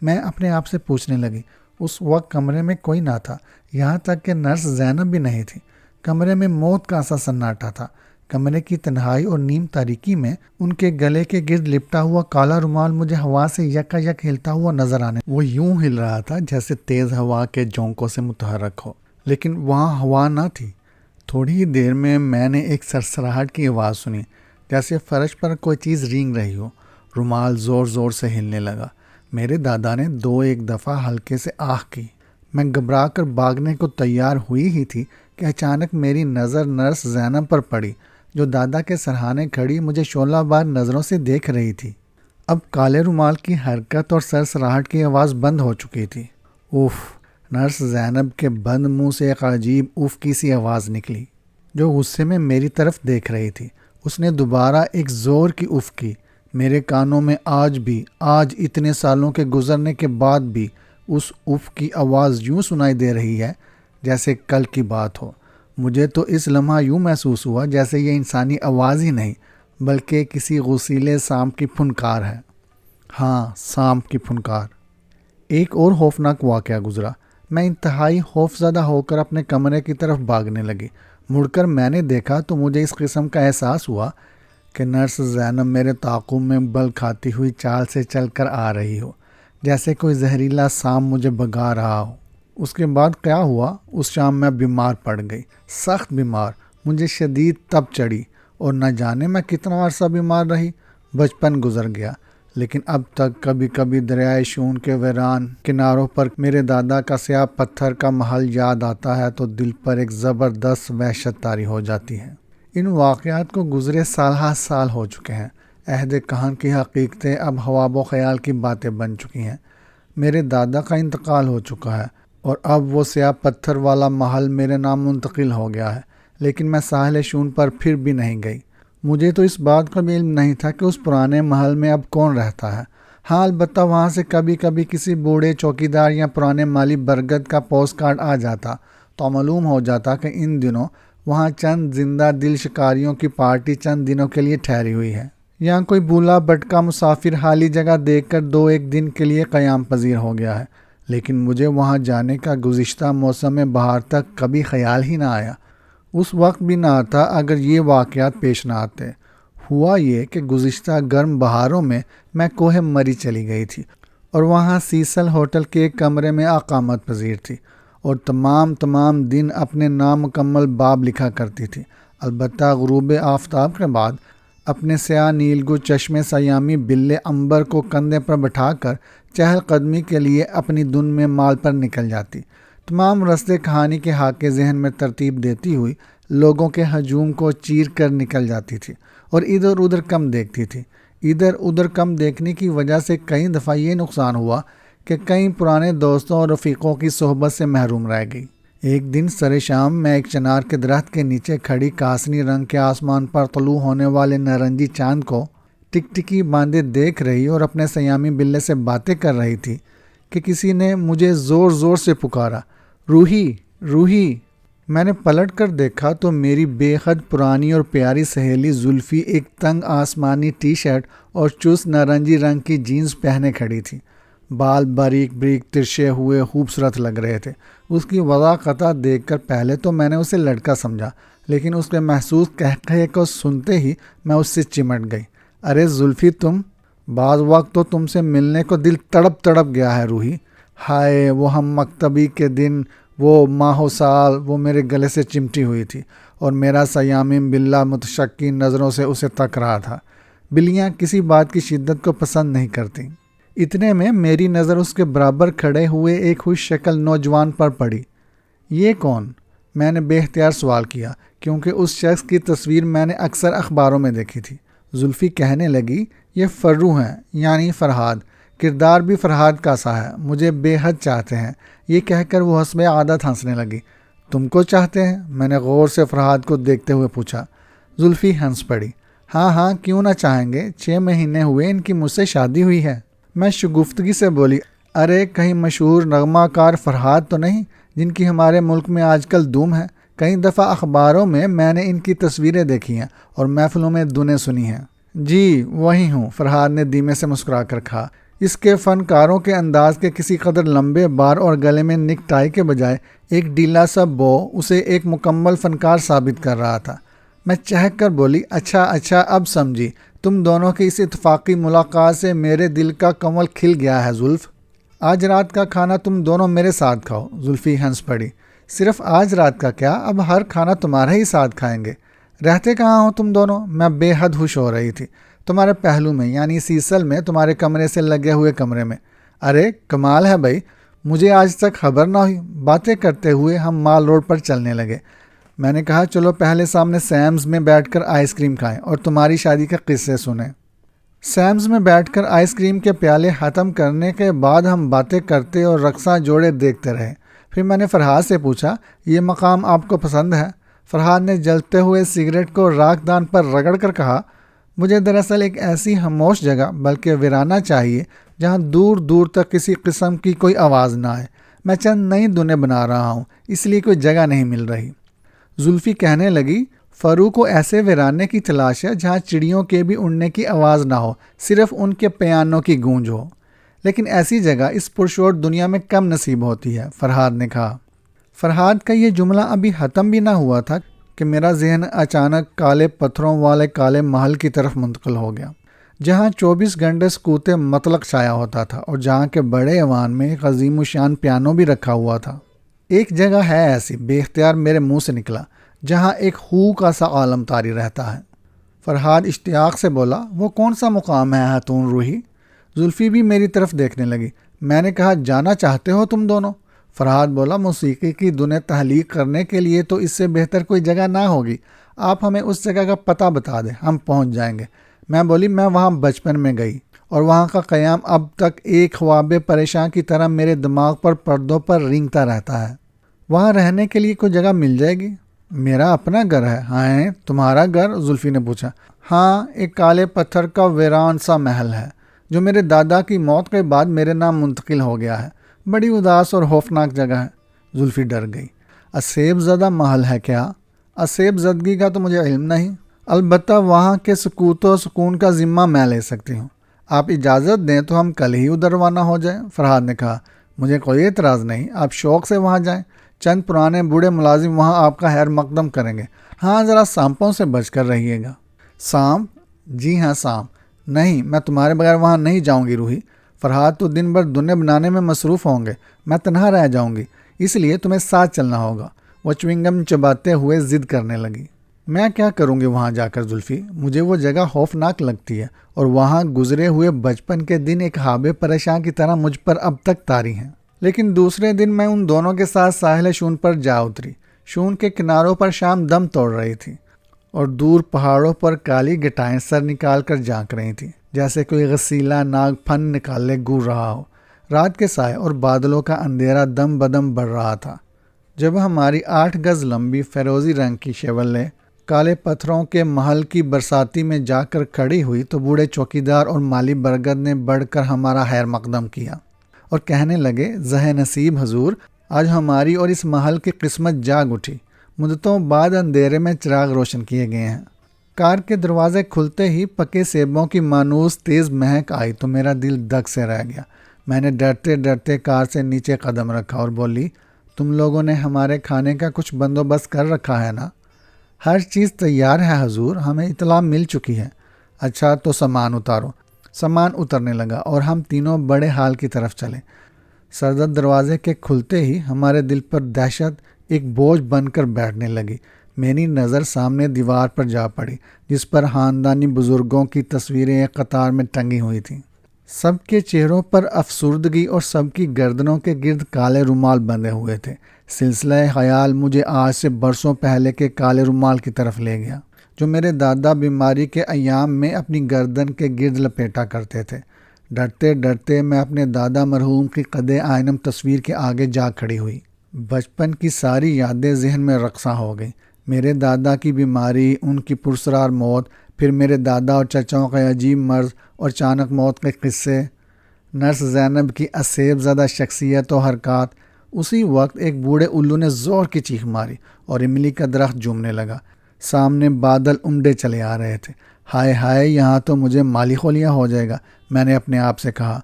[SPEAKER 1] میں اپنے آپ سے پوچھنے لگی۔ اس وقت کمرے میں کوئی نہ تھا، یہاں تک کہ نرس زینب بھی نہیں تھی۔ کمرے میں موت کا سا سناٹا تھا۔ کمرے کی تنہائی اور نیم تاریکی میں ان کے گلے کے گرد لپٹا ہوا کالا رومال مجھے ہوا سے یکا یک ہلتا ہوا نظر آنے۔ وہ یوں ہل رہا تھا جیسے تیز ہوا کے جھونکوں سے متحرک ہو، لیکن وہاں ہوا نہ تھی۔ تھوڑی ہی دیر میں نے ایک سرسراہٹ کی آواز سنی، جیسے فرش پر کوئی چیز رینگ رہی ہو۔ رومال زور زور سے ہلنے لگا۔ میرے دادا نے 2-1 دفعہ ہلکے سے آہ کی۔ میں گھبرا کر بھاگنے کو تیار ہوئی ہی تھی کہ اچانک میری نظر نرس زینب پر پڑی، جو دادا کے سرہانے کھڑی مجھے شعلہ بار نظروں سے دیکھ رہی تھی۔ اب کالے رومال کی حرکت اور سرسراہٹ کی آواز بند ہو چکی تھی۔ اوف! نرس زینب کے بند منہ سے ایک عجیب اوف کی سی آواز نکلی، جو غصے میں میری طرف دیکھ رہی تھی۔ اس نے دوبارہ ایک زور کی اوف کی۔ میرے کانوں میں آج اتنے سالوں کے گزرنے کے بعد بھی اس اوف کی آواز یوں سنائی دے رہی ہے جیسے کل کی بات ہو۔ مجھے تو اس لمحہ یوں محسوس ہوا جیسے یہ انسانی آواز ہی نہیں، بلکہ کسی غصیلے سانپ کی پھنکار ہے۔ ہاں، سانپ کی پھنکار۔ ایک اور خوفناک واقعہ گزرا۔ میں انتہائی خوفزدہ ہو کر اپنے کمرے کی طرف بھاگنے لگی۔ مڑ کر میں نے دیکھا تو مجھے اس قسم کا احساس ہوا کہ نرس زینب میرے تعاقب میں بل کھاتی ہوئی چال سے چل کر آ رہی ہو، جیسے کوئی زہریلا سانپ مجھے بھگا رہا ہو۔ اس کے بعد کیا ہوا؟ اس شام میں بیمار پڑ گئی، سخت بیمار۔ مجھے شدید تپ چڑھی اور نہ جانے میں کتنا عرصہ بیمار رہی۔ بچپن گزر گیا، لیکن اب تک کبھی کبھی دریائے شون کے ویران کناروں پر میرے دادا کا سیاہ پتھر کا محل یاد آتا ہے تو دل پر ایک زبردست وحشت طاری ہو جاتی ہے۔ ان واقعات کو گزرے سال ہو چکے ہیں۔ عہد کہن کی حقیقتیں اب خواب و خیال کی باتیں بن چکی ہیں۔ میرے دادا کا انتقال ہو چکا ہے اور اب وہ سیاہ پتھر والا محل میرے نام منتقل ہو گیا ہے، لیکن میں ساحل شون پر پھر بھی نہیں گئی۔ مجھے تو اس بات کا بھی علم نہیں تھا کہ اس پرانے محل میں اب کون رہتا ہے۔ ہاں، البتہ وہاں سے کبھی کبھی کسی بوڑھے چوکیدار یا پرانے مالی برگد کا پوسٹ کارڈ آ جاتا تو معلوم ہو جاتا کہ ان دنوں وہاں چند زندہ دل شکاریوں کی پارٹی چند دنوں کے لیے ٹھہری ہوئی ہے، یا کوئی بھولا بھٹکا مسافر حالی جگہ دیکھ کر 2-1 دن کے لیے قیام پذیر ہو گیا ہے۔ لیکن مجھے وہاں جانے کا گزشتہ موسم بہار تک کبھی خیال ہی نہ آیا۔ اس وقت بھی نہ آتا اگر یہ واقعات پیش نہ آتے۔ ہوا یہ کہ گزشتہ گرم بہاروں میں کوہ مری چلی گئی تھی اور وہاں سیسل ہوٹل کے ایک کمرے میں اقامت پذیر تھی اور تمام دن اپنے نامکمل باب لکھا کرتی تھی۔ البتہ غروب آفتاب کے بعد اپنے سیاہ نیلگو چشمے سیامی بلے عنبر کو کندھے پر بٹھا کر چہل قدمی کے لیے اپنی دن میں مال پر نکل جاتی۔ تمام رستے کہانی کے حاکے ذہن میں ترتیب دیتی ہوئی لوگوں کے ہجوم کو چیر کر نکل جاتی تھی اور ادھر ادھر کم دیکھتی تھی۔ ادھر ادھر کم دیکھنے کی وجہ سے کئی دفعہ یہ نقصان ہوا کہ کئی پرانے دوستوں اور رفیقوں کی صحبت سے محروم رہ گئی۔ ایک دن سر شام میں ایک چنار کے درخت کے نیچے کھڑی کاسنی رنگ کے آسمان پر طلوع ہونے والے نارنجی چاند کو ٹکٹکی باندھے دیکھ رہی اور اپنے سیامی بلے سے باتیں کر رہی تھی کہ کسی نے مجھے زور زور سے پکارا، روحی روحی۔ میں نے پلٹ کر دیکھا تو میری بے حد پرانی اور پیاری سہیلی زلفی ایک تنگ آسمانی ٹی شرٹ اور چست نارنجی رنگ کی جینز پہنے کھڑی تھی۔ بال باریک باریک ترشے ہوئے خوبصورت لگ رہے تھے۔ اس کی وضاحت دیکھ کر پہلے تو میں نے اسے لڑکا سمجھا، لیکن اس کے محسوس قہقہے کو سنتے ہی میں اس سے چمٹ گئی۔ ارے زلفی تم، بعض وقت تو تم سے ملنے کو دل تڑپ تڑپ گیا ہے روحی۔ ہائے وہ ہم مکتبی کے دن، وہ ماہ و سال، وہ میرے گلے سے چمٹی ہوئی تھی اور میرا سیامی بلہ متشکین نظروں سے اسے تک رہا تھا۔ بلیاں کسی بات کی شدت کو پسند نہیں کرتی۔ اتنے میں میری نظر اس کے برابر کھڑے ہوئے ایک خوش شکل نوجوان پر پڑی۔ یہ کون؟ میں نے بے اختیار سوال کیا، کیونکہ اس شخص کی تصویر میں نے اکثر اخباروں میں دیکھی تھی۔ زلفی کہنے لگی، یہ فرو ہیں، یعنی فرحاد۔ کردار بھی فرحاد کا سا ہے، مجھے بے حد چاہتے ہیں۔ یہ کہہ کر وہ حسب عادت ہنسنے لگی۔ تم کو چاہتے ہیں؟ میں نے غور سے فرحاد کو دیکھتے ہوئے پوچھا۔ زلفی ہنس پڑی۔ ہاں ہاں، کیوں نہ چاہیں گے، 6 مہینے ہوئے ان کی مجھ سے شادی ہوئی ہے۔ میں شگفتگی سے بولی، ارے کہیں مشہور نغمہ کار فرحاد تو نہیں، جن کی ہمارے ملک میں آج کل دھوم ہے؟ کئی دفعہ اخباروں میں نے ان کی تصویریں دیکھی ہیں اور محفلوں میں دنیں سنی ہیں۔ جی وہی ہوں، فرحاد نے دھیمے سے مسکرا کر کہا۔ اس کے فنکاروں کے انداز کے کسی قدر لمبے بار اور گلے میں نک ٹائی کے بجائے ایک ڈھیلا سا بو اسے ایک مکمل فنکار ثابت کر رہا تھا۔ میں چہک کر بولی، اچھا اب سمجھی، تم دونوں کی اس اتفاقی ملاقات سے میرے دل کا کنول کھل گیا ہے زلف۔ آج رات کا کھانا تم دونوں میرے ساتھ کھاؤ۔ زلفی ہنس پڑی۔ صرف آج رات کا کیا، اب ہر کھانا تمہارے ہی ساتھ کھائیں گے۔ رہتے کہاں ہو تم دونوں؟ میں بے حد خوش ہو رہی تھی۔ تمہارے پہلو میں، یعنی سیسل میں، تمہارے کمرے سے لگے ہوئے کمرے میں۔ ارے کمال ہے بھائی، مجھے آج تک خبر نہ ہوئی۔ باتیں کرتے ہوئے ہم مال روڈ پر چلنے لگے۔ میں نے کہا، چلو پہلے سامنے سیمز میں بیٹھ کر آئس کریم کھائیں اور تمہاری شادی کے قصے سنیں۔ سیمز میں بیٹھ کر آئس کریم کے پیالے ختم کرنے کے بعد ہم باتیں کرتے اور رقصاں جوڑے دیکھتے رہے۔ پھر میں نے فرحاد سے پوچھا، یہ مقام آپ کو پسند ہے؟ فرحاد نے جلتے ہوئے سگریٹ کو راکھ دان پر رگڑ کر کہا، مجھے دراصل ایک ایسی خاموش جگہ، بلکہ ویرانہ چاہیے جہاں دور دور تک کسی قسم کی کوئی آواز نہ آئے۔ میں چند نئی دنیں بنا رہا ہوں، اس لیے کوئی جگہ نہیں مل رہی۔ زلفی کہنے لگی، فروغ کو ایسے ویرانے کی تلاش ہے جہاں چڑیوں کے بھی اڑنے کی آواز نہ ہو، صرف ان کے پیانوں کی گونج ہو۔ لیکن ایسی جگہ اس پرشور دنیا میں کم نصیب ہوتی ہے، فرحاد نے کہا۔ فرحاد کا یہ جملہ ابھی ختم بھی نہ ہوا تھا کہ میرا ذہن اچانک کالے پتھروں والے کالے محل کی طرف منتقل ہو گیا، جہاں 24 گھنٹے سکوت مطلق چھایا ہوتا تھا اور جہاں کے بڑے ایوان میں ایک عظیم الشان پیانو بھی رکھا ہوا تھا۔ ایک جگہ ہے ایسی، بے اختیار میرے منہ سے نکلا، جہاں ایک خو کا سا عالم طاری رہتا ہے۔ فرحاد اشتیاق سے بولا، وہ کون سا مقام ہے خاتون روحی؟ زلفی بھی میری طرف دیکھنے لگی۔ میں نے کہا، جانا چاہتے ہو تم دونوں؟ فرحاد بولا، موسیقی کی دنیں تحلیق کرنے کے لیے تو اس سے بہتر کوئی جگہ نہ ہوگی۔ آپ ہمیں اس جگہ کا پتہ بتا دیں، ہم پہنچ جائیں گے۔ میں بولی، میں وہاں بچپن میں گئی اور وہاں کا قیام اب تک ایک خواب پریشان کی طرح میرے دماغ پر پردوں پر رینگتا رہتا ہے۔ وہاں رہنے کے لیے کوئی جگہ مل جائے گی؟ میرا اپنا گھر ہے۔ ہاں، تمہارا گھر؟ زلفی نے پوچھا۔ ہاں، ایک کالے پتھر کا ویران سا محل ہے جو میرے دادا کی موت کے بعد میرے نام منتقل ہو گیا ہے۔ بڑی اداس اور خوفناک جگہ ہے۔ زلفی ڈر گئی۔ اسیب زدہ محل ہے کیا؟ اسیب زدگی کا تو مجھے علم نہیں، البتہ وہاں کے سکوت و سکون کا ذمہ میں لے سکتی ہوں۔ آپ اجازت دیں تو ہم کل ہی ادھر روانہ ہو جائیں، فرحاد نے کہا۔ مجھے کوئی اعتراض نہیں، آپ شوق سے وہاں جائیں۔ چند پرانے بوڑھے ملازم وہاں آپ کا خیر مقدم کریں گے۔ ہاں، ذرا سانپوں سے بچ کر رہیے گا۔ سانپ؟ جی ہاں، سانپ۔ نہیں، میں تمہارے بغیر وہاں نہیں جاؤں گی روحی۔ فرحاد تو دن بھر دنیں بنانے میں مصروف ہوں گے، میں تنہا رہ جاؤں گی، اس لیے تمہیں ساتھ چلنا ہوگا۔ وہ چوئنگم چباتے ہوئے ضد کرنے لگی۔ میں کیا کروں گی وہاں جا کر زلفی؟ مجھے وہ جگہ خوفناک لگتی ہے اور وہاں گزرے ہوئے بچپن کے دن ایک خواب پریشان کی طرح مجھ پر اب تک طاری ہیں۔ لیکن دوسرے دن میں ان دونوں کے ساتھ ساحل شون پر جا اتری۔ شون کے کناروں پر شام دم توڑ رہی تھی اور دور پہاڑوں پر کالی گٹائیں سر نکال کر جھانک رہی تھیں، جیسے کوئی غسیلا ناگ پھن نکالے گور رہا ہو۔ رات کے سائے اور بادلوں کا اندھیرا دم بدم بڑھ رہا تھا۔ جب ہماری 8 گز لمبی فیروزی رنگ کی شیورلے کالے پتھروں کے محل کی برساتی میں جا کر کھڑی ہوئی تو بوڑھے چوکیدار اور مالی برگد نے بڑھ کر ہمارا خیر مقدم کیا اور کہنے لگے، زہ نصیب حضور، آج ہماری اور اس محل کی قسمت جاگ اٹھی۔ مدتوں بعد اندھیرے میں چراغ روشن کیے گئے ہیں۔ کار کے دروازے کھلتے ہی پکے سیبوں کی مانوس تیز مہک آئی تو میرا دل دگ سے رہ گیا۔ میں نے ڈرتے ڈرتے کار سے نیچے قدم رکھا اور بولی، تم لوگوں نے ہمارے کھانے کا کچھ بندوبست کر رکھا ہے نا؟ ہر چیز تیار ہے حضور، ہمیں اطلاع مل چکی ہے۔ اچھا تو سامان اتارو۔ سامان اترنے لگا اور ہم تینوں بڑے ہال کی طرف چلے۔ سردر دروازے کے کھلتے ہی ہمارے دل پر دہشت ایک بوجھ بن کر بیٹھنے لگی۔ میری نظر سامنے دیوار پر جا پڑی جس پر خاندانی بزرگوں کی تصویریں ایک قطار میں ٹنگی ہوئی تھیں۔ سب کے چہروں پر افسردگی اور سب کی گردنوں کے گرد کالے رومال بندھے ہوئے تھے۔ سلسلہ خیال مجھے آج سے برسوں پہلے کے کالے رومال کی طرف لے گیا جو میرے دادا بیماری کے ایام میں اپنی گردن کے گرد لپیٹا کرتے تھے۔ ڈرتے ڈرتے میں اپنے دادا مرحوم کی قد آئینم تصویر کے آگے جا کھڑی ہوئی۔ بچپن کی ساری یادیں ذہن میں رقصاں ہو گئیں۔ میرے دادا کی بیماری، ان کی پرسرار موت، پھر میرے دادا اور چچاؤں کا عجیب مرض اور اچانک موت کے قصے، نرس زینب کی اسیب زدہ شخصیت و حرکات۔ اسی وقت ایک بوڑھے الو نے زور کی چیخ ماری اور املی کا درخت جھومنے لگا۔ سامنے بادل امڈے چلے آ رہے تھے۔ ہائے ہائے، یہاں تو مجھے مالی خولیا ہو جائے گا، میں نے اپنے آپ سے کہا،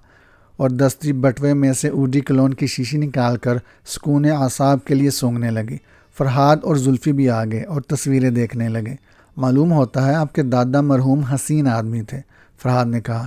[SPEAKER 1] اور دستی بٹوے میں سے اوڈی کلون کی شیشی نکال کر سکون اعصاب کے لیے سونگھنے لگی۔ فرحاد اور زلفی بھی آ گئے اور تصویریں دیکھنے لگے۔ معلوم ہوتا ہے آپ کے دادا مرحوم حسین آدمی تھے، فرحاد نے کہا۔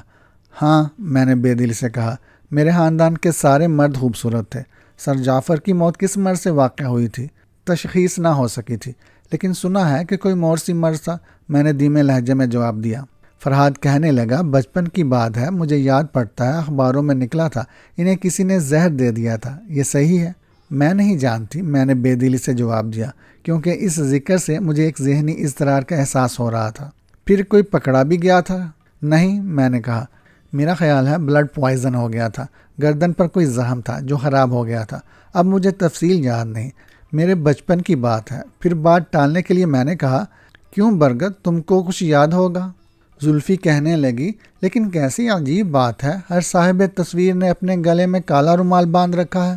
[SPEAKER 1] ہاں، میں نے بے دل سے کہا، میرے خاندان کے سارے مرد خوبصورت تھے۔ سر جعفر کی موت کس مرض سے واقع ہوئی تھی؟ تشخیص نہ ہو سکی تھی، لیکن سنا ہے کہ کوئی مورسی مرض تھا، میں نے دھیمے لہجے میں جواب دیا۔ فرحاد کہنے لگا، بچپن کی بات ہے، مجھے یاد پڑتا ہے اخباروں میں نکلا تھا، انہیں کسی نے زہر دے دیا تھا، یہ صحیح ہے؟ میں نہیں جانتی، میں نے بے دلی سے جواب دیا، کیونکہ اس ذکر سے مجھے ایک ذہنی اضطرار کا احساس ہو رہا تھا۔ پھر کوئی پکڑا بھی گیا تھا؟ نہیں، میں نے کہا، میرا خیال ہے بلڈ پوائزن ہو گیا تھا، گردن پر کوئی زخم تھا جو خراب ہو گیا تھا، اب مجھے تفصیل یاد نہیں، میرے بچپن کی بات ہے۔ پھر بات ٹالنے کے لیے میں نے کہا، کیوں برگد، تم کو کچھ یاد ہوگا؟ زلفی کہنے لگی، لیکن کیسی عجیب بات ہے، ہر صاحب تصویر نے اپنے گلے میں کالا رومال باندھ رکھا ہے،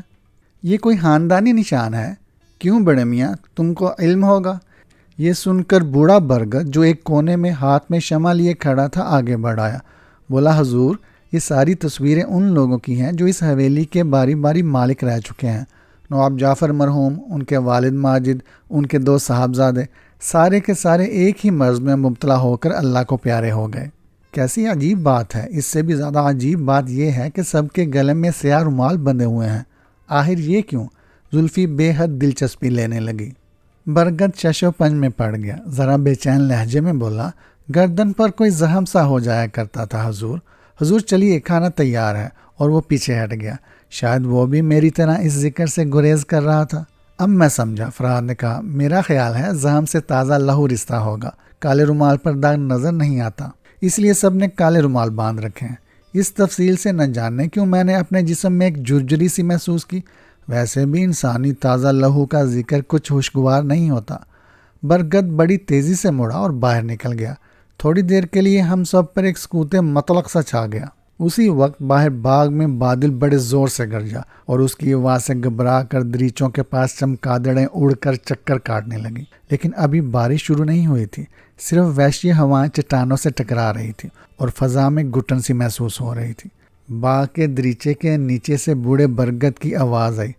[SPEAKER 1] یہ کوئی خاندانی نشان ہے؟ کیوں بڑے میاں، تم کو علم ہوگا؟ یہ سن کر بوڑھا برگد جو ایک کونے میں ہاتھ میں شمع لیے کھڑا تھا آگے بڑھایا، بولا، حضور، یہ ساری تصویریں ان لوگوں کی ہیں جو اس حویلی کے باری باری مالک رہ چکے ہیں۔ نواب جعفر مرحوم، ان کے والد ماجد، ان کے 2 صاحبزادے، سارے کے سارے ایک ہی مرض میں مبتلا ہو کر اللہ کو پیارے ہو گئے۔ کیسی عجیب بات ہے! اس سے بھی زیادہ عجیب بات یہ ہے کہ سب کے گلے میں سیاہ رومال بندھے ہوئے ہیں۔ آخر یہ کیوں؟ زلفی بے حد دلچسپی لینے لگی۔ برگد چش و پنج میں پڑ گیا، ذرا بے چین لہجے میں بولا، گردن پر کوئی زخم سا ہو جایا کرتا تھا حضور۔ حضور چلیے، کھانا تیار ہے، اور وہ پیچھے ہٹ گیا۔ شاید وہ بھی میری طرح اس ذکر سے گریز کر رہا تھا۔ اب میں سمجھا، فرحاد نے کہا، میرا خیال ہے زخم سے تازہ لہو رستہ ہوگا، کالے رومال پر داغ نظر نہیں آتا، اس لیے سب نے کالے رومال باندھ رکھے ہیں۔ اس تفصیل سے نہ جاننے کیوں میں نے اپنے جسم میں ایک جھرجھری سی محسوس کی۔ ویسے بھی انسانی تازہ لہو کا ذکر کچھ خوشگوار نہیں ہوتا۔ برگد بڑی تیزی سے مڑا اور باہر نکل گیا۔ تھوڑی دیر کے لیے ہم سب پر ایک سکوت مطلق سا چھا گیا۔ اسی وقت باہر باغ میں بادل بڑے زور سے گرجا اور اس کی آواز سے گھبرا کر دریچوں کے پاس چمگادڑیں اڑ کر چکر کاٹنے لگیں۔ لیکن ابھی بارش شروع نہیں ہوئی تھی، صرف وحشی ہوائیں چٹانوں سے ٹکرا رہی تھی اور فضا میں گھٹن سی محسوس ہو رہی تھی۔ باغ کے دریچے کے نیچے سے بوڑھے برگد کی آواز آئی،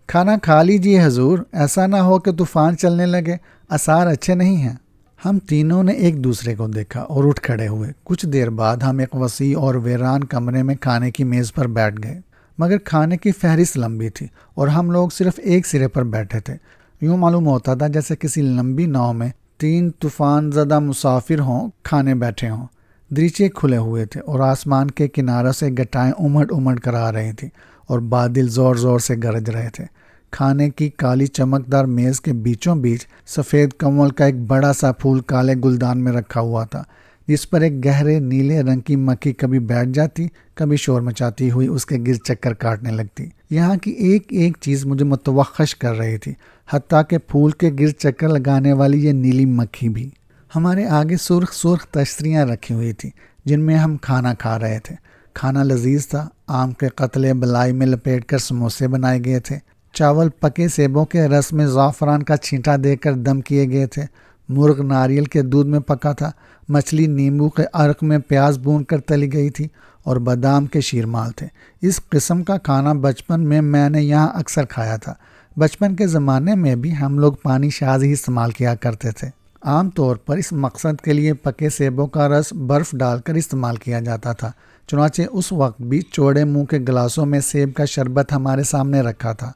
[SPEAKER 1] کھانا کھا لیجیے حضور، ایسا نہ ہو کہ طوفان چلنے لگے، آثار اچھے نہیں ہیں۔ ہم تینوں نے ایک دوسرے کو دیکھا اور اٹھ کھڑے ہوئے۔ کچھ دیر بعد ہم ایک وسیع اور ویران کمرے میں کھانے کی میز پر بیٹھ گئے، مگر کھانے کی فہرست لمبی تھی اور ہم لوگ صرف ایک سرے پر بیٹھے تھے۔ یوں معلوم ہوتا تھا جیسے کسی لمبی ناؤ میں 3 طوفان زدہ مسافر ہوں، کھانے بیٹھے ہوں۔ دریچے کھلے ہوئے تھے اور آسمان کے کناروں سے گٹائیں امڑ امڑ کر آ رہی تھیں اور بادل زور زور سے گرج رہے تھے۔ کھانے کی کالی چمکدار میز کے بیچوں بیچ سفید کنول کا ایک بڑا سا پھول کالے گلدان میں رکھا ہوا تھا۔ جس پر ایک گہرے نیلے رنگ کی مکھی کبھی بیٹھ جاتی، کبھی شور مچاتی ہوئی اس کے گرد چکر کاٹنے لگتی۔ یہاں کی ایک ایک چیز مجھے متوحش کر رہی تھی، حتیٰ کہ پھول کے گرد چکر لگانے والی یہ نیلی مکھی بھی۔ ہمارے آگے سرخ سرخ تشتریاں رکھی ہوئی تھی جن میں ہم کھانا کھا رہے تھے۔ کھانا لذیذ تھا، آم کے قتلے بلائی میں لپیٹ کر سموسے بنائے گئے تھے، چاول پکے سیبوں کے رس میں زعفران کا چھینٹا دے کر دم کیے گئے تھے، مرغ ناریل کے دودھ میں پکا تھا، مچھلی نیمبو کے عرق میں پیاز بھون کر تلی گئی تھی، اور بادام کے شیرمال تھے۔ اس قسم کا کھانا بچپن میں نے یہاں اکثر کھایا تھا۔ بچپن کے زمانے میں بھی ہم لوگ پانی شاز ہی استعمال کیا کرتے تھے۔ عام طور پر اس مقصد کے لیے پکے سیبوں کا رس برف ڈال کر استعمال کیا جاتا تھا، چنانچہ اس وقت بھی چوڑے منہ کے گلاسوں میں سیب کا شربت ہمارے سامنے رکھا تھا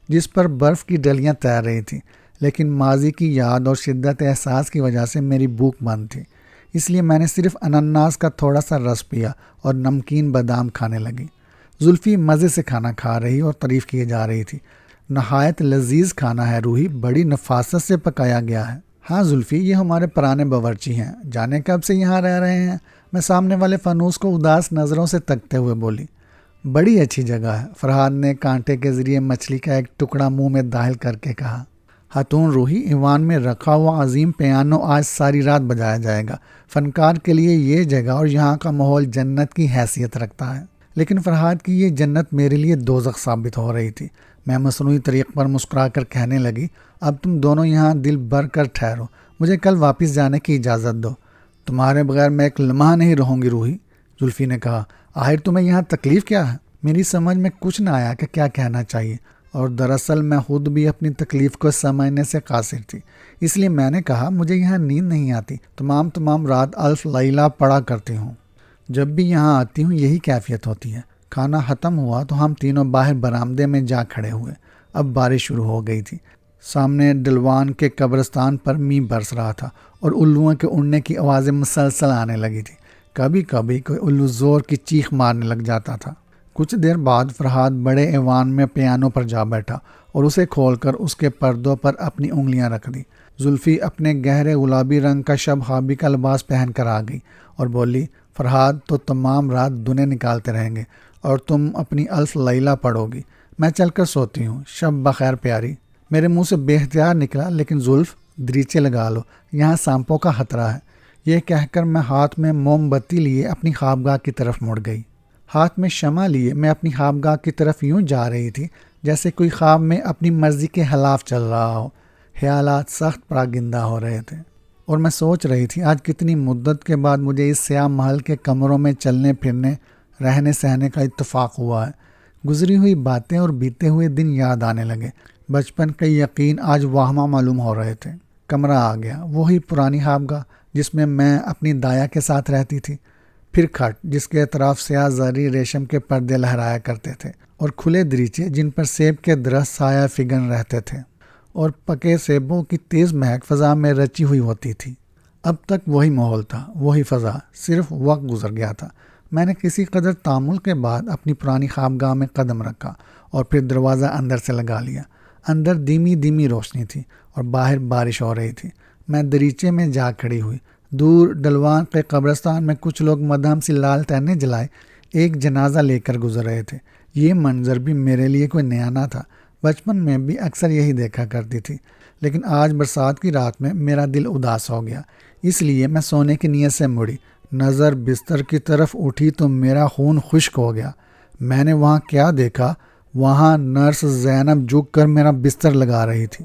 [SPEAKER 1] جس پر برف کی ڈلیاں تیر رہی تھیں، لیکن ماضی کی یاد اور شدت احساس کی وجہ سے میری بھوک بند تھی، اس لیے میں نے صرف انناس کا تھوڑا سا رس پیا اور نمکین بادام کھانے لگی۔ زلفی مزے سے کھانا کھا رہی اور تعریف کیے جا رہی تھی۔ نہایت لذیذ کھانا ہے روحی، بڑی نفاست سے پکایا گیا ہے۔ ہاں زلفی، یہ ہمارے پرانے باورچی ہیں، جانے کب سے یہاں رہ رہے ہیں؟ میں سامنے والے فانوس کو اداس نظروں سے تکتے ہوئے بولی۔ بڑی اچھی جگہ ہے، فرحاد نے کانٹے کے ذریعے مچھلی کا ایک ٹکڑا منہ میں داخل کر کے کہا۔ خاتون روحی، ایوان میں رکھا ہوا عظیم پیانو آج ساری رات بجایا جائے گا۔ فنکار کے لیے یہ جگہ اور یہاں کا ماحول جنت کی حیثیت رکھتا ہے، لیکن فرحاد کی یہ جنت میرے لیے دوزخ ثابت ہو رہی تھی۔ میں مصنوعی طریق پر مسکرا کر کہنے لگی، اب تم دونوں یہاں دل بھر کر ٹھہرو، مجھے کل واپس جانے کی اجازت دو۔ تمہارے بغیر میں ایک لمحہ نہیں رہوں گی روحی، زلفی نے کہا۔ آخر تمہیں یہاں تکلیف کیا ہے؟ میری سمجھ میں کچھ نہ آیا کہ کیا کہنا چاہیے، اور دراصل میں خود بھی اپنی تکلیف کو سمجھنے سے قاصر تھی، اس لیے میں نے کہا مجھے یہاں نیند نہیں آتی، تمام رات الف لیلہ پڑھا کرتی ہوں۔ جب بھی یہاں آتی ہوں یہی کیفیت ہوتی ہے۔ کھانا ختم ہوا تو ہم تینوں باہر برآمدے میں جا کھڑے ہوئے۔ اب بارش شروع ہو گئی تھی۔ سامنے ڈلوان کے قبرستان پر مینہ برس رہا تھا اور الوؤں کے اڑنے کی آوازیں مسلسل آنے لگی تھی۔ کبھی کبھی کوئی الو زور کی چیخ مارنے لگ جاتا تھا۔ کچھ دیر بعد فرحاد بڑے ایوان میں پیانو پر جا بیٹھا اور اسے کھول کر اس کے پردوں پر اپنی انگلیاں رکھ دی۔ زلفی اپنے گہرے گلابی رنگ کا شب خوابی کا لباس پہن کر آ گئی اور بولی، فرحاد تو تمام رات دنے نکالتے رہیں گے اور تم اپنی الف لیلہ پڑھو گی، میں چل کر سوتی ہوں، شب بخیر پیاری۔ میرے منہ سے بے اختیار نکلا، لیکن زلف دریچے لگا لو، یہاں سانپوں کا خطرہ ہے۔ یہ کہہ کر میں ہاتھ میں موم بتی لیے اپنی خوابگاہ کی طرف مڑ گئی۔ ہاتھ میں شمع لیے میں اپنی خوابگاہ کی طرف یوں جا رہی تھی جیسے کوئی خواب میں اپنی مرضی کے خلاف چل رہا ہو۔ خیالات سخت پراگندہ ہو رہے تھے اور میں سوچ رہی تھی آج کتنی مدت کے بعد مجھے اس سیاہ محل کے کمروں میں چلنے پھرنے، رہنے سہنے کا اتفاق ہوا ہے۔ گزری ہوئی باتیں اور بیتے ہوئے دن یاد آنے لگے۔ بچپن کے یقین آج واہمہ معلوم ہو رہے تھے۔ کمرہ آ گیا، وہی پرانی خوابگاہ جس میں میں اپنی دایا کے ساتھ رہتی تھی، پھر کھٹ جس کے اطراف سیاہ زری ریشم کے پردے لہرایا کرتے تھے، اور کھلے دریچے جن پر سیب کے درخت سایہ فگن رہتے تھے، اور پکے سیبوں کی تیز مہک فضا میں رچی ہوئی ہوتی تھی۔ اب تک وہی ماحول تھا، وہی فضا، صرف وقت گزر گیا تھا۔ میں نے کسی قدر تامل کے بعد اپنی پرانی خوابگاہ میں قدم رکھا اور پھر دروازہ اندر سے لگا لیا۔ اندر دھیمی دھیمی روشنی تھی اور باہر بارش ہو رہی تھی۔ میں دریچے میں جا کھڑی ہوئی۔ دور ڈلوان کے قبرستان میں کچھ لوگ مدھم سی لالٹینیں جلائے ایک جنازہ لے کر گزر رہے تھے۔ یہ منظر بھی میرے لیے کوئی نیا نہ تھا، بچپن میں بھی اکثر یہی دیکھا کرتی تھی، لیکن آج برسات کی رات میں میرا دل اداس ہو گیا، اس لیے میں سونے کی نیت سے مڑی۔ نظر بستر کی طرف اٹھی تو میرا خون خشک ہو گیا۔ میں نے وہاں کیا دیکھا؟ وہاں نرس زینب جھک کر میرا بستر لگا رہی تھی۔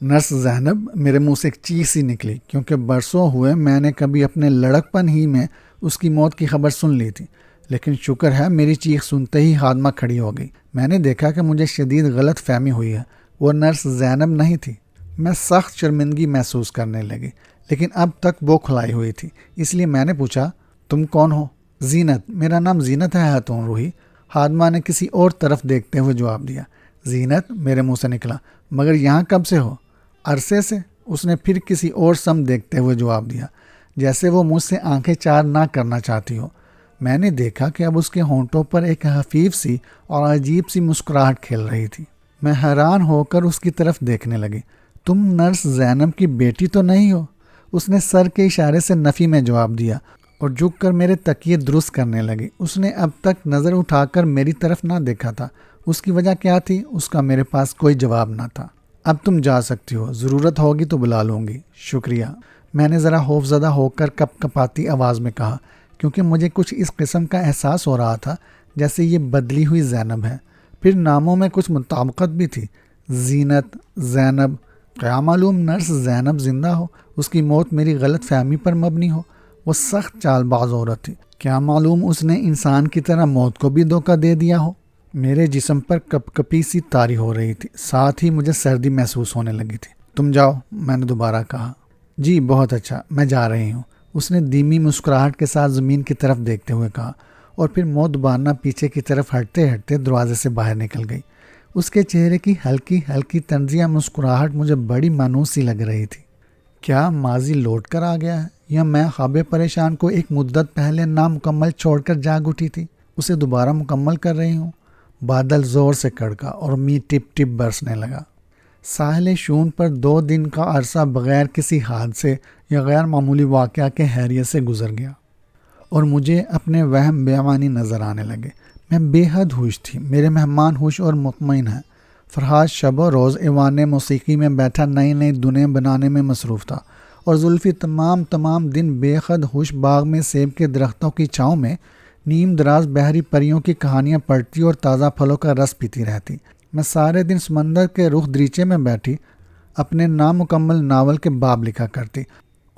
[SPEAKER 1] نرس زینب، میرے منہ سے ایک چیخ سی نکلی، کیونکہ برسوں ہوئے میں نے کبھی اپنے لڑکپن ہی میں اس کی موت کی خبر سن لی تھی، لیکن شکر ہے میری چیخ سنتے ہی خادمہ کھڑی ہو گئی۔ میں نے دیکھا کہ مجھے شدید غلط فہمی ہوئی ہے، وہ نرس زینب نہیں تھی۔ میں سخت شرمندگی محسوس کرنے لگی، لیکن اب تک وہ کھلائی ہوئی تھی، اس لیے میں نے پوچھا، تم کون ہو؟ زینت، میرا نام زینت ہے خاتون روحی، خادمہ نے کسی اور طرف دیکھتے ہوئے جواب دیا۔ زینت، میرے منہ سے نکلا، مگر یہاں کب سے ہو؟ عرصے سے، اس نے پھر کسی اور سمت دیکھتے ہوئے جواب دیا، جیسے وہ مجھ سے آنکھیں چار نہ کرنا چاہتی ہو۔ میں نے دیکھا کہ اب اس کے ہونٹوں پر ایک خفیف سی اور عجیب سی مسکراہٹ کھیل رہی تھی۔ میں حیران ہو کر اس کی طرف دیکھنے لگی۔ تم نرس زینب کی بیٹی تو نہیں ہو؟ اس نے سر کے اشارے سے نفی میں جواب دیا اور جھک کر میرے تکیے درست کرنے لگی۔ اس نے اب تک نظر اٹھا کر میری طرف نہ دیکھا تھا۔ اس کی وجہ کیا تھی؟ اس کا میرے پاس کوئی جواب نہ تھا۔ اب تم جا سکتی ہو، ضرورت ہوگی تو بلا لوں گی۔ شکریہ، میں نے ذرا خوف زدہ ہو کر کپ کپاتی آواز میں کہا، کیونکہ مجھے کچھ اس قسم کا احساس ہو رہا تھا جیسے یہ بدلی ہوئی زینب ہے۔ پھر ناموں میں کچھ مطابقت بھی تھی، زینت، زینب۔ کیا معلوم نرس زینب زندہ ہو، اس کی موت میری غلط فہمی پر مبنی ہو۔ وہ سخت چال باز عورت تھی، کیا معلوم اس نے انسان کی طرح موت کو بھی دھوکہ دے دیا ہو۔ میرے جسم پر کپ کپی سی طاری ہو رہی تھی، ساتھ ہی مجھے سردی محسوس ہونے لگی تھی۔ تم جاؤ، میں نے دوبارہ کہا۔ جی بہت اچھا، میں جا رہی ہوں، اس نے دھیمی مسکراہٹ کے ساتھ زمین کی طرف دیکھتے ہوئے کہا، اور پھر موت پیچھے کی طرف ہٹتے ہٹتے دروازے سے باہر نکل گئی۔ اس کے چہرے کی ہلکی ہلکی طنزیہ مسکراہٹ مجھے بڑی مانوس سی لگ رہی تھی۔ کیا ماضی لوٹ کر آ گیا ہے، یا میں خواب پریشان کو ایک مدت پہلے نامکمل چھوڑ کر جاگ اٹھی تھی، اسے دوبارہ مکمل کر رہی ہوں؟ بادل زور سے کڑکا اور می ٹپ ٹپ برسنے لگا۔ ساحل شون پر 2 دن کا عرصہ بغیر کسی حادثے یا غیر معمولی واقعہ کے خیریت سے گزر گیا، اور مجھے اپنے وہم بیمانی نظر آنے لگے۔ میں بے حد خوش تھی، میرے مہمان خوش اور مطمئن ہیں۔ فرحاد شب و روز ایوان موسیقی میں بیٹھا نئی نئی دنیں بنانے میں مصروف تھا، اور زلفی تمام دن بے حد خوش باغ میں سیب کے درختوں کی چھاؤں میں نیم دراز بحری پریوں کی کہانیاں پڑھتی اور تازہ پھلوں کا رس پیتی رہتی۔ میں سارے دن سمندر کے رخ دریچے میں بیٹھی اپنے نامکمل ناول کے باب لکھا کرتی،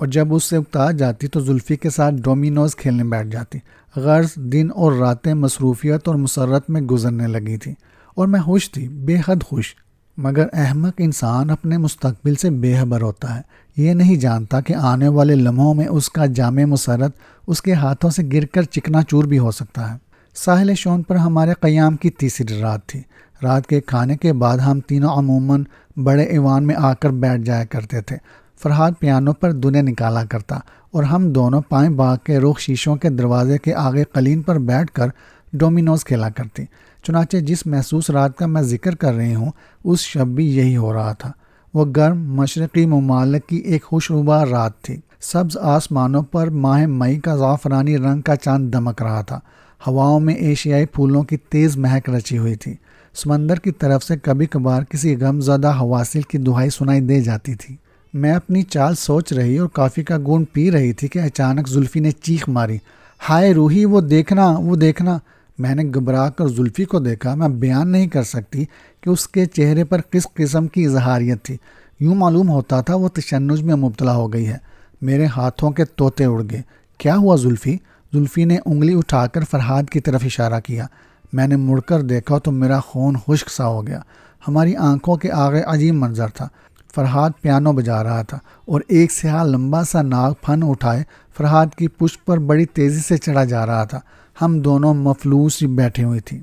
[SPEAKER 1] اور جب اس سے اکتا جاتی تو زلفی کے ساتھ ڈومینوز کھیلنے بیٹھ جاتی۔ غرض دن اور راتیں مصروفیت اور مسرت میں گزرنے لگی تھی، اور میں خوش تھی، بے حد خوش۔ مگر احمق انسان اپنے مستقبل سے بے خبر ہوتا ہے، یہ نہیں جانتا کہ آنے والے لمحوں میں اس کا جامع مسرت اس کے ہاتھوں سے گر کر چکنا چور بھی ہو سکتا ہے۔ ساحل شون پر ہمارے قیام کی تیسری رات تھی۔ رات کے کھانے کے بعد ہم تینوں عموماً بڑے ایوان میں آ کر بیٹھ جایا کرتے تھے۔ فرحاد پیانو پر دنیں نکالا کرتا، اور ہم دونوں پائیں باغ کے رخ شیشوں کے دروازے کے آگے قلین پر بیٹھ کر ڈومینوز کھیلا کرتی۔ چنانچہ جس محسوس رات کا میں ذکر کر رہی ہوں، اس شب بھی یہی ہو رہا تھا۔ وہ گرم مشرقی ممالک کی ایک خوشگوار رات تھی۔ سبز آسمانوں پر ماہ مئی کا زعفرانی رنگ کا چاند دمک رہا تھا۔ ہواؤں میں ایشیائی پھولوں کی تیز مہک رچی ہوئی تھی۔ سمندر کی طرف سے کبھی کبھار کسی غم زدہ حواسل کی دہائی سنائی دے جاتی تھی۔ میں اپنی چال سوچ رہی اور کافی کا گھونٹ پی رہی تھی کہ اچانک زلفی نے چیخ ماری، ہائے روحی، وہ دیکھنا، وہ دیکھنا! میں نے گھبرا کر زلفی کو دیکھا۔ میں بیان نہیں کر سکتی کہ اس کے چہرے پر کس قسم کی اظہاریت تھی۔ یوں معلوم ہوتا تھا وہ تشنج میں مبتلا ہو گئی ہے۔ میرے ہاتھوں کے طوطے اڑ گئے۔ کیا ہوا زلفی؟ زلفی نے انگلی اٹھا کر فرحاد کی طرف اشارہ کیا۔ میں نے مڑ کر دیکھا تو میرا خون خشک سا ہو گیا۔ ہماری آنکھوں کے آگے عجیب منظر تھا۔ فرحاد پیانو بجا رہا تھا، اور ایک سیاہ لمبا سا ناگ پھن اٹھائے فرحاد کی پشت پر بڑی تیزی سے چڑھا جا رہا تھا۔ ہم دونوں مفلوس بیٹھے ہوئے تھیں۔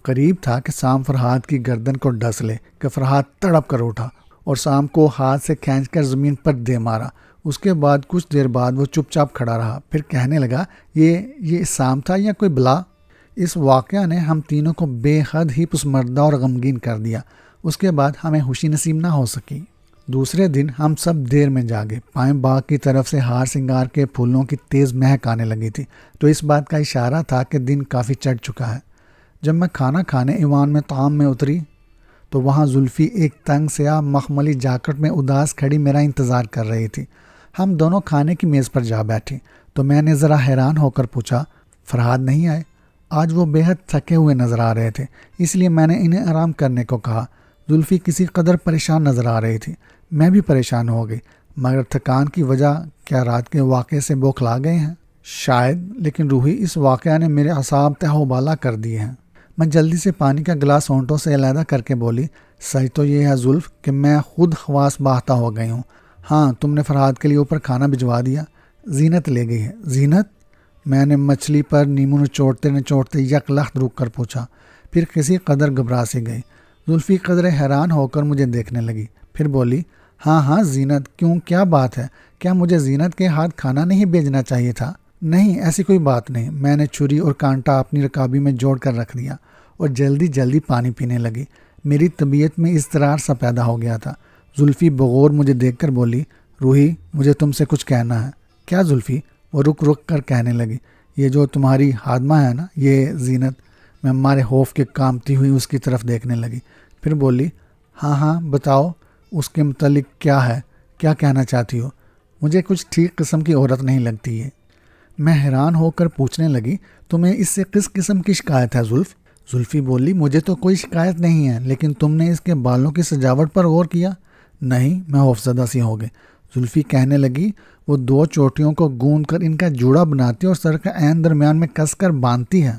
[SPEAKER 1] قریب تھا کہ سام فرحاد کی گردن کو ڈس لے کہ فرحاد تڑپ کر اٹھا اور سام کو ہاتھ سے کھینچ کر زمین پر دے مارا۔ اس کے بعد کچھ دیر بعد وہ چپ چاپ کھڑا رہا، پھر کہنے لگا، یہ سام تھا یا کوئی بلا؟ اس واقعہ نے ہم تینوں کو بے حد ہی پسماندہ اور غمگین کر دیا۔ اس کے بعد ہمیں خوشی نصیب نہ ہو سکی۔ دوسرے دن ہم سب دیر میں جاگے۔ پائیں باغ کی طرف سے ہار سنگار کے پھولوں کی تیز مہک آنے لگی تھی، تو اس بات کا اشارہ تھا کہ دن کافی چڑھ چکا ہے۔ جب میں کھانا کھانے ایوان میں طعام میں اتری تو وہاں زلفی ایک تنگ سیاہ مخملی جاکٹ میں اداس کھڑی میرا انتظار کر رہی تھی۔ ہم دونوں کھانے کی میز پر جا بیٹھے تو میں نے ذرا حیران ہو کر پوچھا، فرحاد نہیں آئے؟ آج وہ بے حد تھکے ہوئے نظر آ رہے تھے، اس لیے میں نے انہیں آرام کرنے کو کہا۔ زلفی کسی قدر پریشان نظر آ رہی تھی۔ میں بھی پریشان ہو گئی، مگر تھکان کی وجہ کیا رات کے واقعے سے بوکھلا گئے ہیں؟ شاید، لیکن روحی، اس واقعہ نے میرے اعصاب تہ و بالا کر دیے ہیں۔ میں جلدی سے پانی کا گلاس ہونٹوں سے علیحدہ کر کے بولی، سچ تو یہ ہے زلف کہ میں خود خواص باختہ ہو گئی ہوں۔ ہاں، تم نے فرحاد کے لیے اوپر کھانا بھجوا دیا؟ زینت لے گئی ہے۔ زینت؟ میں نے مچھلی پر نیمو نچوڑتے یک لخت رک کر پوچھا، پھر کسی قدر گھبرا سی گئی۔ زلفی قدر حیران ہو کر مجھے دیکھنے لگی، پھر بولی، ہاں زینت، کیوں، کیا بات ہے؟ کیا مجھے زینت کے ہاتھ کھانا نہیں بھیجنا چاہیے تھا؟ نہیں، ایسی کوئی بات نہیں۔ میں نے چھری اور کانٹا اپنی رکابی میں جوڑ کر رکھ دیا اور جلدی پانی پینے لگی۔ میری طبیعت میں اضطرار سا پیدا ہو گیا تھا۔ زلفی بغور مجھے دیکھ کر بولی، روحی مجھے تم سے کچھ کہنا ہے۔ کیا زلفی؟ وہ رک رک کر کہنے لگی، یہ جو تمہاری خادمہ ہے نا، یہ زینت۔ میں ہمارے خوف کے کانپتی ہوئی اس کی طرف دیکھنے لگی، پھر بولی، ہاں ہاں بتاؤ، اس کے متعلق کیا ہے، کیا کہنا چاہتی ہو؟ مجھے کچھ ٹھیک قسم کی عورت نہیں لگتی ہے۔ میں حیران ہو کر پوچھنے لگی، تمہیں اس سے کس قسم کی شکایت ہے زلف؟ زلفی بولی، مجھے تو کوئی شکایت نہیں ہے، لیکن تم نے اس کے بالوں کی سجاوٹ پر غور کیا؟ نہیں، میں خوفزدہ سی ہو گئی۔ زلفی کہنے لگی، وہ 2 چوٹیوں کو گوند کر ان کا جوڑا بناتی اور سر کا عین درمیان میں کس کر باندھتی ہے۔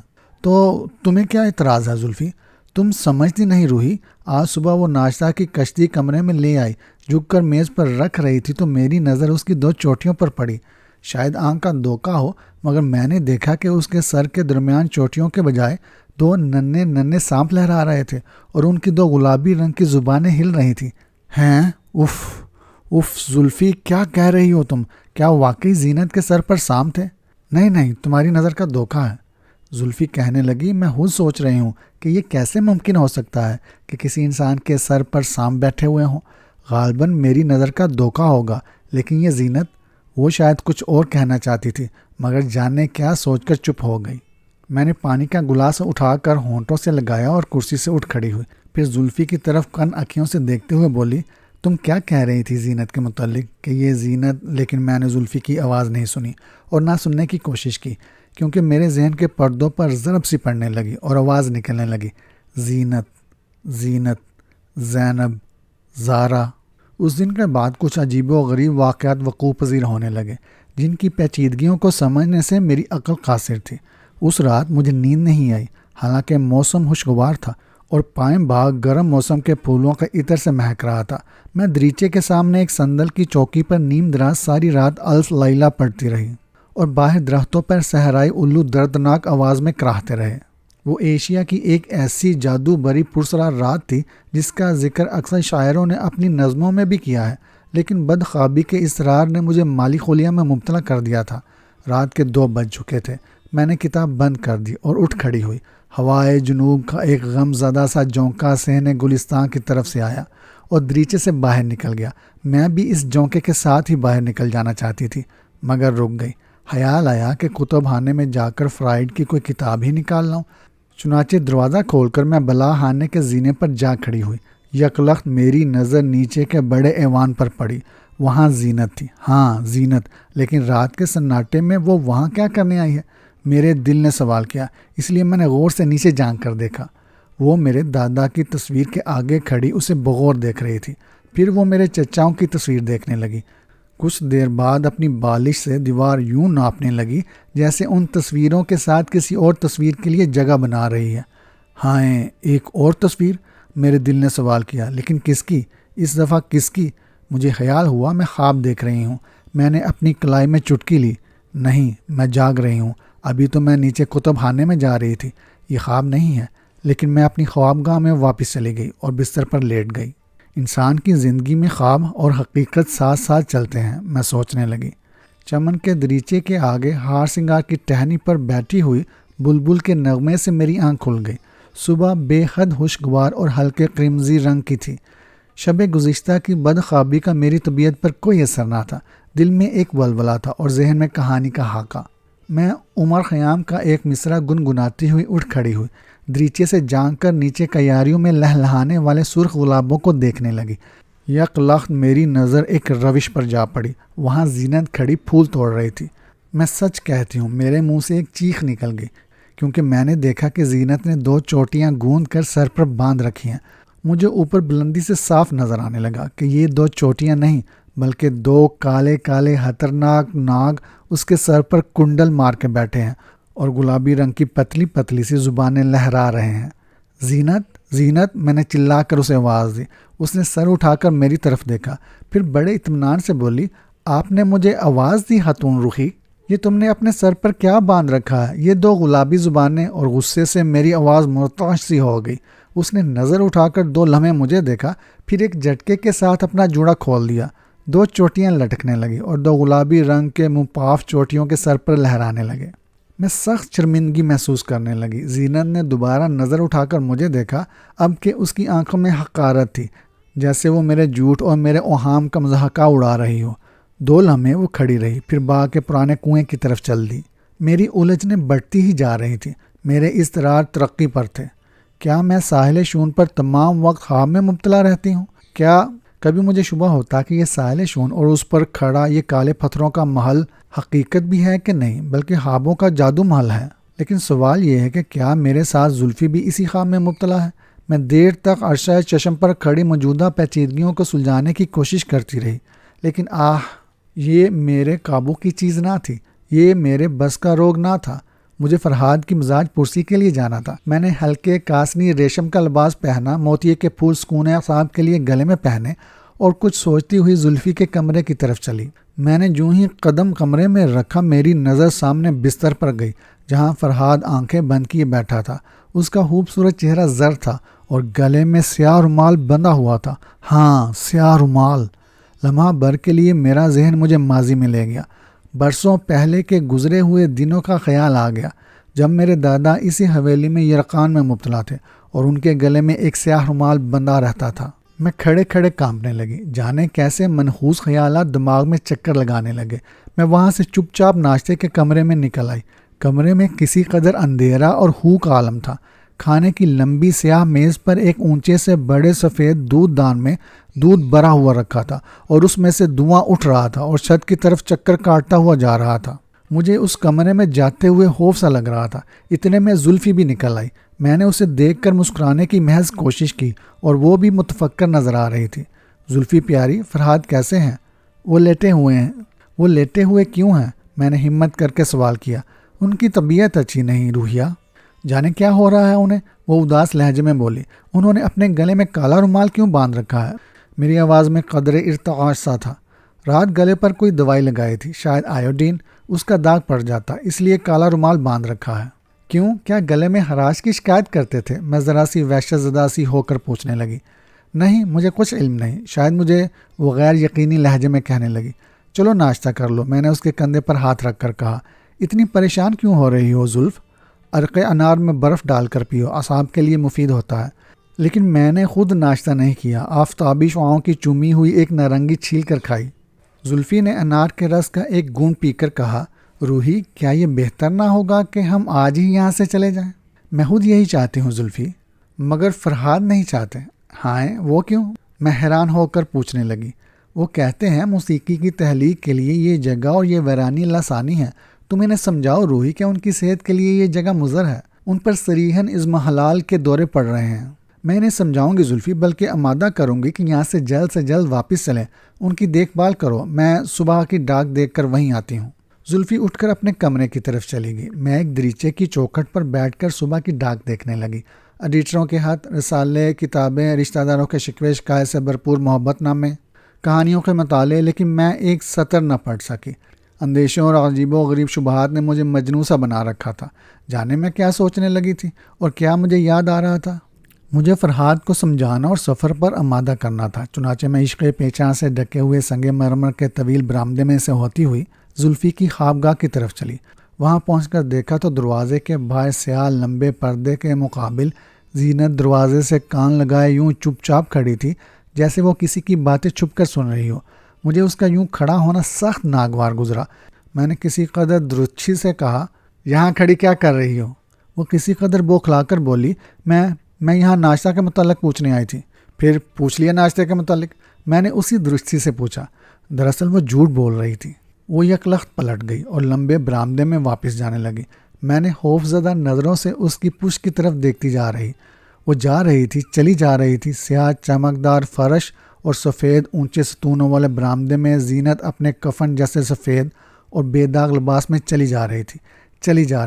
[SPEAKER 1] تو تمہیں کیا اعتراض ہے زلفی؟ تم سمجھتی نہیں روحی، آج صبح وہ ناشتہ کی کشتی کمرے میں لے آئی، جھک کر میز پر رکھ رہی تھی تو میری نظر اس کی 2 چوٹیوں پر پڑی۔ شاید آنکھ کا دھوکہ ہو، مگر میں نے دیکھا کہ اس کے سر کے درمیان چوٹیوں کے بجائے 2 ننھے ننھے سانپ لہرا رہے تھے اور ان کی 2 گلابی رنگ کی زبانیں ہل رہی تھیں۔ ہیں؟ اف اف زلفی، کیا کہہ رہی ہو تم؟ کیا واقعی زینت کے سر پر سانپ تھے؟ نہیں نہیں، تمہاری نظر کا دھوکہ ہے۔ زلفی کہنے لگی، میں خود سوچ رہی ہوں کہ یہ کیسے ممکن ہو سکتا ہے کہ کسی انسان کے سر پر سانپ بیٹھے ہوئے ہوں۔ غالباً میری نظر کا دھوکہ ہوگا، لیکن یہ زینت، وہ شاید کچھ اور کہنا چاہتی تھی، مگر جانے کیا سوچ کر چپ ہو گئی۔ میں نے پانی کا گلاس اٹھا کر ہونٹوں سے لگایا اور کرسی سے اٹھ کھڑی ہوئی، پھر زلفی کی طرف کن اکھیوں سے دیکھتے ہوئے بولی، تم کیا کہہ رہی تھی زینت کے متعلق؟ کہ یہ زینت؟ لیکن میں نے زلفی کی آواز نہیں سنی اور نہ سننے کی کوشش کی، کیونکہ میرے ذہن کے پردوں پر ضرب سی پڑنے لگی اور آواز نکلنے لگی، زینت، زینت، زینب، زارا۔ اس دن کے بعد کچھ عجیب و غریب واقعات وقوع پذیر ہونے لگے، جن کی پیچیدگیوں کو سمجھنے سے میری عقل قاصر تھی۔ اس رات مجھے نیند نہیں آئی، حالانکہ موسم خوشگوار تھا اور پائیں باغ گرم موسم کے پھولوں کے عطر سے مہک رہا تھا۔ میں دریچے کے سامنے ایک صندل کی چوکی پر نیم دراز ساری رات الف لیلہ پڑتی رہی اور باہر درختوں پر صحرائی الو دردناک آواز میں کراہتے رہے۔ وہ ایشیا کی ایک ایسی جادو بری پرسرار رات تھی جس کا ذکر اکثر شاعروں نے اپنی نظموں میں بھی کیا ہے، لیکن بدخوابی کے اصرار نے مجھے مالی خلیہ میں مبتلا کر دیا تھا۔ رات کے 2 بج چکے تھے۔ میں نے کتاب بند کر دی اور اٹھ کھڑی ہوئی۔ ہوائے جنوب کا ایک غم زدہ سا جونکا صحن گلستان کی طرف سے آیا اور دریچے سے باہر نکل گیا۔ میں بھی اس جونکے کے ساتھ ہی باہر نکل جانا چاہتی تھی، مگر رک گئی۔ خیال آیا کہ کتب خانے میں جا کر فرائڈ کی کوئی کتاب ہی نکال لاؤں۔ چنانچہ دروازہ کھول کر میں بلا خانے کے زینے پر جا کھڑی ہوئی۔ یکلخت میری نظر نیچے کے بڑے ایوان پر پڑی۔ وہاں زینت تھی، ہاں زینت، لیکن رات کے سناٹے میں وہ وہاں کیا کرنے آئی ہے؟ میرے دل نے سوال کیا، اس لیے میں نے غور سے نیچے جھانک کر دیکھا۔ وہ میرے دادا کی تصویر کے آگے کھڑی اسے بغور دیکھ رہی تھی، پھر وہ میرے چچاؤں کی تصویر دیکھنے لگی۔ کچھ دیر بعد اپنی بالش سے دیوار یوں ناپنے لگی جیسے ان تصویروں کے ساتھ کسی اور تصویر کے لیے جگہ بنا رہی ہے۔ ہائے، ایک اور تصویر؟ میرے دل نے سوال کیا، لیکن کس کی؟ اس دفعہ کس کی؟ مجھے خیال ہوا میں خواب دیکھ رہی ہوں۔ میں نے اپنی کلائی میں چٹکی لی، نہیں، میں جاگ رہی ہوں۔ ابھی تو میں نیچے کتب خانے میں جا رہی تھی، یہ خواب نہیں ہے۔ لیکن میں اپنی خوابگاہ میں واپس چلی گئی اور بستر پر لیٹ گئی۔ انسان کی زندگی میں خواب اور حقیقت ساتھ ساتھ چلتے ہیں، میں سوچنے لگی۔ چمن کے دریچے کے آگے ہار سنگار کی ٹہنی پر بیٹھی ہوئی بلبل کے نغمے سے میری آنکھ کھل گئی۔ صبح بے حد خوشگوار اور ہلکے قرمزی رنگ کی تھی۔ شب گزشتہ کی بدخوابی کا میری طبیعت پر کوئی اثر نہ تھا۔ دل میں ایک ولولہ تھا اور ذہن میں کہانی کا خاکہ۔ میں عمر خیام کا ایک مصرع گنگناتی ہوئی اٹھ کھڑی ہوئی، دریچے سے جھانک کر نیچے کیاریوں میں لہلہانے والے سرخ گلابوں کو دیکھنے لگی۔ یک لخت میری نظر ایک روش پر جا پڑی۔ وہاں زینت کھڑی پھول توڑ رہی تھی۔ میں سچ کہتی ہوں، میرے منہ سے ایک چیخ نکل گئی، کیونکہ میں نے دیکھا کہ زینت نے 2 چوٹیاں گوند کر سر پر باندھ رکھی ہیں۔ مجھے اوپر بلندی سے صاف نظر آنے لگا کہ یہ 2 چوٹیاں نہیں، بلکہ 2 کالے کالے خطرناک ناگ اس کے سر پر کنڈل مار کے بیٹھے ہیں اور گلابی رنگ کی پتلی پتلی سی زبانیں لہرا رہے ہیں۔ زینت، زینت، میں نے چلا کر اسے آواز دی۔ اس نے سر اٹھا کر میری طرف دیکھا، پھر بڑے اطمینان سے بولی، آپ نے مجھے آواز دی خاتون رخی؟ یہ تم نے اپنے سر پر کیا باندھ رکھا ہے؟ یہ 2 گلابی زبانیں؟ اور غصے سے میری آواز مرتعش سی ہو گئی۔ اس نے نظر اٹھا کر 2 لمحے مجھے دیکھا، پھر ایک جھٹکے کے ساتھ اپنا جوڑا کھول دیا۔ 2 چوٹیاں لٹکنے لگی اور 2 گلابی رنگ کے منپاف چوٹیوں کے سر پر لہرانے لگے۔ میں سخت شرمندگی محسوس کرنے لگی۔ زینت نے دوبارہ نظر اٹھا کر مجھے دیکھا، اب کہ اس کی آنکھوں میں حقارت تھی، جیسے وہ میرے جھوٹ اور میرے اوہام کا مضحکہ اڑا رہی ہو۔ 2 لمحے وہ کھڑی رہی، پھر باغ کے پرانے کنویں کی طرف چل دی۔ میری الجھنیں بڑھتی ہی جا رہی تھیں، میرے اضطرار ترقی پر تھے۔ کیا میں ساحل شون پر تمام وقت خواب میں مبتلا رہتی ہوں؟ کیا کبھی مجھے شبہ ہوتا کہ یہ ساحل شون اور اس پر کھڑا یہ کالے پتھروں کا محل حقیقت بھی ہے کہ نہیں، بلکہ خوابوں کا جادو محل ہے؟ لیکن سوال یہ ہے کہ کیا میرے ساتھ زلفی بھی اسی خواب میں مبتلا ہے؟ میں دیر تک عرصۂ چشم پر کھڑی موجودہ پیچیدگیوں کو سلجھانے کی کوشش کرتی رہی، لیکن یہ میرے قابو کی چیز نہ تھی، یہ میرے بس کا روگ نہ تھا۔ مجھے فرحاد کی مزاج پرسی کے لیے جانا تھا۔ میں نے ہلکے کاسنی ریشم کا لباس پہنا، موتیے کے پھول سکون اعصاب کے لیے گلے میں پہنے، اور کچھ سوچتی ہوئی زلفی کے کمرے کی طرف چلی۔ میں نے جو ہی قدم کمرے میں رکھا، میری نظر سامنے بستر پر گئی، جہاں فرحاد آنکھیں بند کیے بیٹھا تھا۔ اس کا خوبصورت چہرہ زرد تھا اور گلے میں سیاہ رومال بندھا ہوا تھا۔ ہاں، سیاہ رومال۔ لمحہ بھر کے لیے میرا ذہن مجھے ماضی میں لے گیا۔ برسوں پہلے کے گزرے ہوئے دنوں کا خیال آ گیا، جب میرے دادا اسی حویلی میں یرقان میں مبتلا تھے اور ان کے گلے میں ایک سیاہ رومال بندھا رہتا تھا۔ میں کھڑے کھڑے کانپنے لگی، جانے کیسے منحوس خیالات دماغ میں چکر لگانے لگے۔ میں وہاں سے چپ چاپ ناشتے کے کمرے میں نکل آئی۔ کمرے میں کسی قدر اندھیرا اور ہو کا عالم تھا۔ کھانے کی لمبی سیاہ میز پر ایک اونچے سے بڑے سفید دودھ دان میں دودھ بھرا ہوا رکھا تھا اور اس میں سے دھواں اٹھ رہا تھا اور چھت کی طرف چکر کاٹتا ہوا جا رہا تھا۔ مجھے اس کمرے میں جاتے ہوئے خوف سا لگ رہا تھا۔ اتنے میں زلفی بھی نکل آئی۔ میں نے اسے دیکھ کر مسکرانے کی محض کوشش کی اور وہ بھی متفکر نظر آ رہی تھی۔ زلفی پیاری، فرحاد کیسے ہیں؟ وہ لیٹے ہوئے کیوں ہیں؟ میں نے ہمت کر کے سوال کیا۔ ان کی طبیعت اچھی نہیں روحیہ، جانے کیا ہو رہا ہے انہیں، وہ اداس لہجے میں بولی۔ انہوں نے اپنے گلے میں کالا رومال کیوں باندھ رکھا ہے؟ میری آواز میں قدرے ارتعاش سا تھا۔ رات گلے پر کوئی دوائی لگائی تھی، شاید آیوڈین، اس کا داغ پڑ جاتا، اس لیے کالا رومال باندھ رکھا ہے۔ کیوں؟ کیا گلے میں خراش کی شکایت کرتے تھے؟ میں ذرا سی وحشت زدہ سی ہو کر پوچھنے لگی۔ نہیں، مجھے کچھ علم نہیں، شاید مجھے وہ غیر یقینی لہجے میں کہنے لگی۔ چلو ناشتہ کر لو، میں نے اس کے کندھے پر ہاتھ رکھ کر کہا۔ اتنی پریشان کیوں ہو رہی ہو زلف؟ عرق انار میں برف ڈال کر پیو، اعصاب کے لیے مفید ہوتا ہے۔ لیکن میں نے خود ناشتہ نہیں کیا، آفتابی شعاؤں کی چومی ہوئی ایک نارنگی چھیل کر کھائی۔ زلفی نے انار کے رس کا ایک گھونٹ پی کر کہا، روحی کیا یہ بہتر نہ ہوگا کہ ہم آج ہی یہاں سے چلے جائیں؟ میں خود یہی چاہتی ہوں زلفی، مگر فرحاد نہیں چاہتے۔ ہائے، وہ کیوں؟ میں حیران ہو کر پوچھنے لگی۔ وہ کہتے ہیں موسیقی کی تحلیق کے لیے یہ جگہ اور یہ ویرانی لسانی ہے۔ تم انہیں سمجھاؤ روحی کہ ان کی صحت کے لیے یہ جگہ مضر ہے، ان پر صریحاً عزم حلال کے دورے پڑ رہے ہیں۔ میں انہیں سمجھاؤں گی زلفی، بلکہ آمادہ کروں گی کہ یہاں سے جلد واپس چلیں۔ ان کی دیکھ بھال کرو، میں صبح کی ڈاک دیکھ کر وہیں آتی ہوں۔ زلفی اٹھ کر اپنے کمرے کی طرف چلی گئی۔ میں ایک دریچے کی چوکھٹ پر بیٹھ کر صبح کی ڈاک دیکھنے لگی۔ ایڈیٹروں کے خط، رسالے، کتابیں، رشتہ داروں کے شکوے شکایت سے بھرپور محبت نامے، کہانیوں کے مطالعے، لیکن میں ایک سطر نہ پڑھ سکی۔ اندیشوں اور عجیب و غریب شبہات نے مجھے مجنوں سا بنا رکھا تھا۔ جانے میں کیا سوچنے لگی تھی اور کیا مجھے یاد آ رہا تھا؟ مجھے فرحاد کو سمجھانا اور سفر پر آمادہ کرنا تھا۔ چنانچہ میں عشق پیچاں سے ڈھکے ہوئے سنگ مرمر کے طویل برآمدے میں سے ہوتی ہوئی زلفی کی خوابگاہ کی طرف چلی۔ وہاں پہنچ کر دیکھا تو دروازے کے باہر سیاہ لمبے پردے کے مقابل زینت دروازے سے کان لگائے یوں چپ چاپ کھڑی تھی، جیسے وہ کسی کی باتیں چھپ کر سن رہی ہو۔ مجھے اس کا یوں کھڑا ہونا سخت ناگوار گزرا۔ میں نے کسی قدر درچھی سے کہا، یہاں کھڑی کیا کر رہی ہو؟ وہ کسی قدر بوکھلا کر بولی، میں یہاں ناشتہ کے متعلق پوچھنے آئی تھی۔ پھر پوچھ لیا ناشتے کے متعلق؟ میں نے اسی درچھی سے پوچھا۔ دراصل وہ جھوٹ بول رہی تھی۔ وہ یک لخت پلٹ گئی اور لمبے برآمدے میں واپس جانے لگی۔ میں نے خوف زدہ نظروں سے اس کی پشت کی طرف دیکھتی جا رہی۔ وہ جا رہی تھی، چلی جا رہی تھی۔ سیاہ چمکدار فرش اور سفید اونچے ستونوں والے برآمدے میں زینت اپنے کفن جیسے سفید اور بے داغ لباس میں چلی جا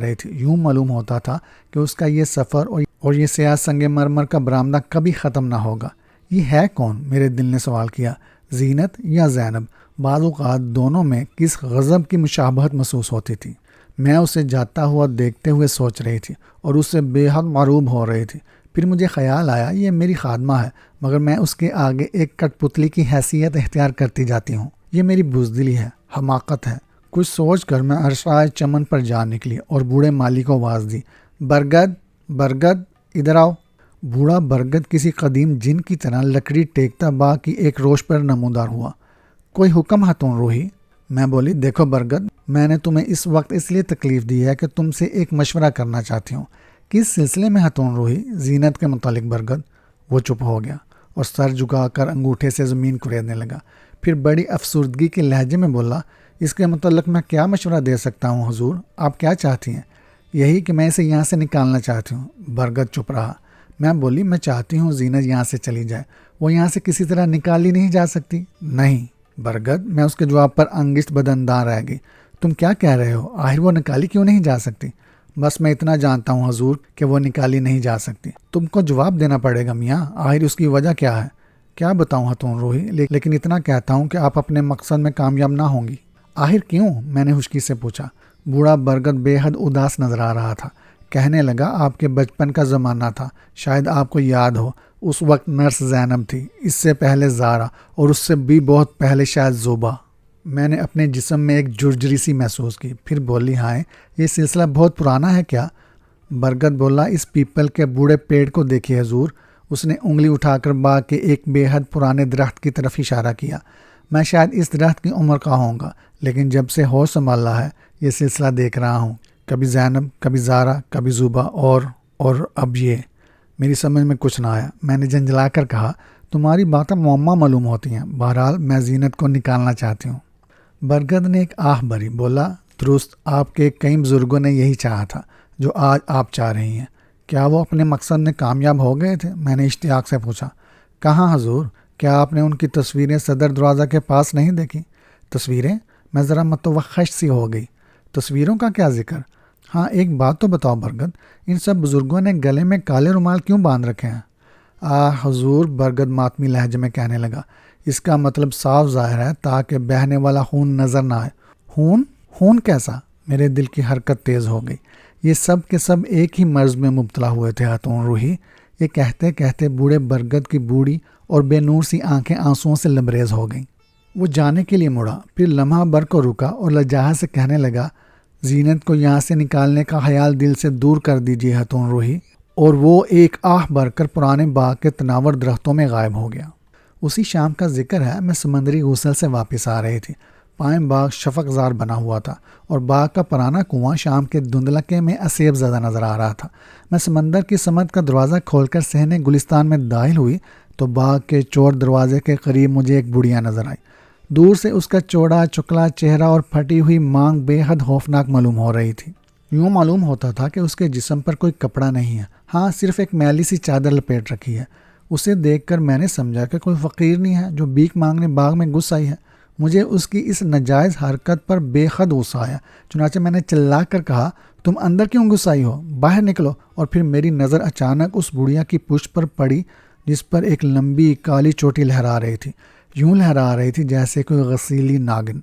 [SPEAKER 1] رہی تھی۔ یوں معلوم ہوتا تھا کہ اس کا یہ سفر اور یہ سیاہ سنگ مرمر کا برآمدہ کبھی ختم نہ ہوگا۔ یہ ہے کون؟ میرے دل نے سوال کیا۔ زینت یا زینب؟ بعض اوقات دونوں میں کس غضب کی مشابہت محسوس ہوتی تھی۔ میں اسے جاتا ہوا دیکھتے ہوئے سوچ رہی تھی اور اس سے بے حد معروب ہو رہی تھی۔ پھر مجھے خیال آیا، یہ میری خادمہ ہے، مگر میں اس کے آگے ایک کٹ پتلی کی حیثیت اختیار کرتی جاتی ہوں۔ یہ میری بزدلی ہے، حماقت ہے۔ کچھ سوچ کر میں عرصۂ چمن پر جا نکلی اور بوڑھے مالی کو آواز دی، برگد ادھر آؤ۔ بوڑھا برگد کسی قدیم جن کی طرح لکڑی ٹیکتا باغ کی ایک روش پر نمودار ہوا۔ کوئی حکم ہے تم روحی؟ میں بولی دیکھو برگد، میں نے تمہیں اس وقت اس لیے تکلیف دی ہے کہ تم سے ایک مشورہ کرنا چاہتی ہوں۔ کس سلسلے میں ہتون روحی؟ زینت کے متعلق برگد۔ وہ چپ ہو گیا اور سر جھکا کر انگوٹھے سے زمین کریدنے لگا، پھر بڑی افسردگی کے لہجے میں بولا، اس کے متعلق میں کیا مشورہ دے سکتا ہوں حضور؟ آپ کیا چاہتی ہیں؟ یہی کہ میں اسے یہاں سے نکالنا چاہتی ہوں۔ برگد چپ رہا۔ میں بولی میں چاہتی ہوں زینت یہاں سے چلی جائے، وہ یہاں سے کسی طرح نکالی نہیں جا سکتی۔ نہیں برگد، میں اس کے جواب پر انگشت بدندان رہ گئی۔ تم کیا کہہ رہے ہو؟ آخر وہ نکالی کیوں نہیں جا سکتی؟ بس میں اتنا جانتا ہوں حضور کہ وہ نکالی نہیں جا سکتی۔ تم کو جواب دینا پڑے گا میاں، آخر اس کی وجہ کیا ہے؟ کیا بتاؤں ہتون روحی، لیکن اتنا کہتا ہوں کہ آپ اپنے مقصد میں کامیاب نہ ہوں گی۔ آخر کیوں؟ میں نے خشکی سے پوچھا۔ بوڑھا برگد بے حد اداس نظر آ رہا تھا۔ کہنے لگا، آپ کے بچپن کا زمانہ تھا، شاید آپ کو یاد ہو، اس وقت نرس زینب تھی، اس سے پہلے زارا، اور اس سے بھی بہت پہلے شاید زوبا۔ میں نے اپنے جسم میں ایک جرجری سی محسوس کی، پھر بولی، ہائے یہ سلسلہ بہت پرانا ہے کیا؟ برگد بولا، اس پیپل کے بوڑھے پیڑ کو دیکھیے حضور۔ اس نے انگلی اٹھا کر باغ کے ایک بے حد پرانے درخت کی طرف اشارہ کیا۔ میں شاید اس درخت کی عمر کا ہوں گا، لیکن جب سے ہوش سنبھالا ہے یہ سلسلہ دیکھ رہا ہوں، کبھی زینب، کبھی زارا، کبھی زوبا، اور اب یہ۔ میری سمجھ میں کچھ نہ آیا۔ میں نے جھنجھلا کر کہا، تمہاری باتیں معمہ معلوم ہوتی ہیں، بہرحال میں زینت کو نکالنا چاہتی ہوں۔ برگد نے ایک آہ بھری، بولا، درست، آپ کے کئی بزرگوں نے یہی چاہا تھا جو آج آپ چاہ رہی ہیں۔ کیا وہ اپنے مقصد میں کامیاب ہو گئے تھے؟ میں نے اشتیاق سے پوچھا۔ کہاں حضور، کیا آپ نے ان کی تصویریں صدر دروازہ کے پاس نہیں دیکھی؟ تصویریں؟ میں ذرا متوخش سی ہو گئی۔ تصویروں کا کیا ذکر؟ ہاں ایک بات تو بتاؤ برگد، ان سب بزرگوں نے گلے میں کالے رومال کیوں باندھ رکھے ہیں؟ حضور، برگد ماتمی لہجے میں کہنے لگا، اس کا مطلب صاف ظاہر ہے تاکہ بہنے والا خون نظر نہ آئے۔ خون؟ خون کیسا؟ میرے دل کی حرکت تیز ہو گئی۔ یہ سب کے سب ایک ہی مرض میں مبتلا ہوئے تھے ہتون روحی۔ یہ کہتے کہتے بوڑھے برگد کی بوڑھی اور بے نور سی آنکھیں آنسوؤں سے لبریز ہو گئیں۔ وہ جانے کے لیے مڑا، پھر لمحہ بھر کو رکا اور لجاجت سے کہنے لگا، زینت کو یہاں سے نکالنے کا خیال دل سے دور کر دیجیے ہتون روحی۔ اور وہ ایک آہ بھر کر پرانے باغ کے تناور درختوں میں غائب ہو گیا۔ اسی شام کا ذکر ہے، میں سمندری غسل سے واپس آ رہی تھی۔ پائیں باغ شفق زار بنا ہوا تھا اور باغ کا پرانا کنواں شام کے دھندلکے میں اسیب زدہ نظر آ رہا تھا۔ میں سمندر کی سمت کا دروازہ کھول کر صحن گلستان میں داخل ہوئی تو باغ کے چور دروازے کے قریب مجھے ایک بڑھیا نظر آئی۔ دور سے اس کا چوڑا چکلا چہرہ اور پھٹی ہوئی مانگ بے حد خوفناک معلوم ہو رہی تھی۔ یوں معلوم ہوتا تھا کہ اس کے جسم پر کوئی کپڑا نہیں ہے، ہاں صرف ایک میلی سی چادر لپیٹ رکھی ہے۔ اسے دیکھ کر میں نے سمجھا کہ کوئی فقیر نہیں ہے جو بھیک مانگنے باغ میں گھس آئی ہے۔ مجھے اس کی اس ناجائز حرکت پر بے حد غصہ آیا، چنانچہ میں نے چلا کر کہا، تم اندر کیوں گھس آئی ہو؟ باہر نکلو۔ اور پھر میری نظر اچانک اس بڑھیا کی پشت پر پڑی جس پر ایک لمبی کالی چوٹی لہرا رہی تھی، یوں لہرا رہی تھی جیسے کوئی غسیلی ناگن۔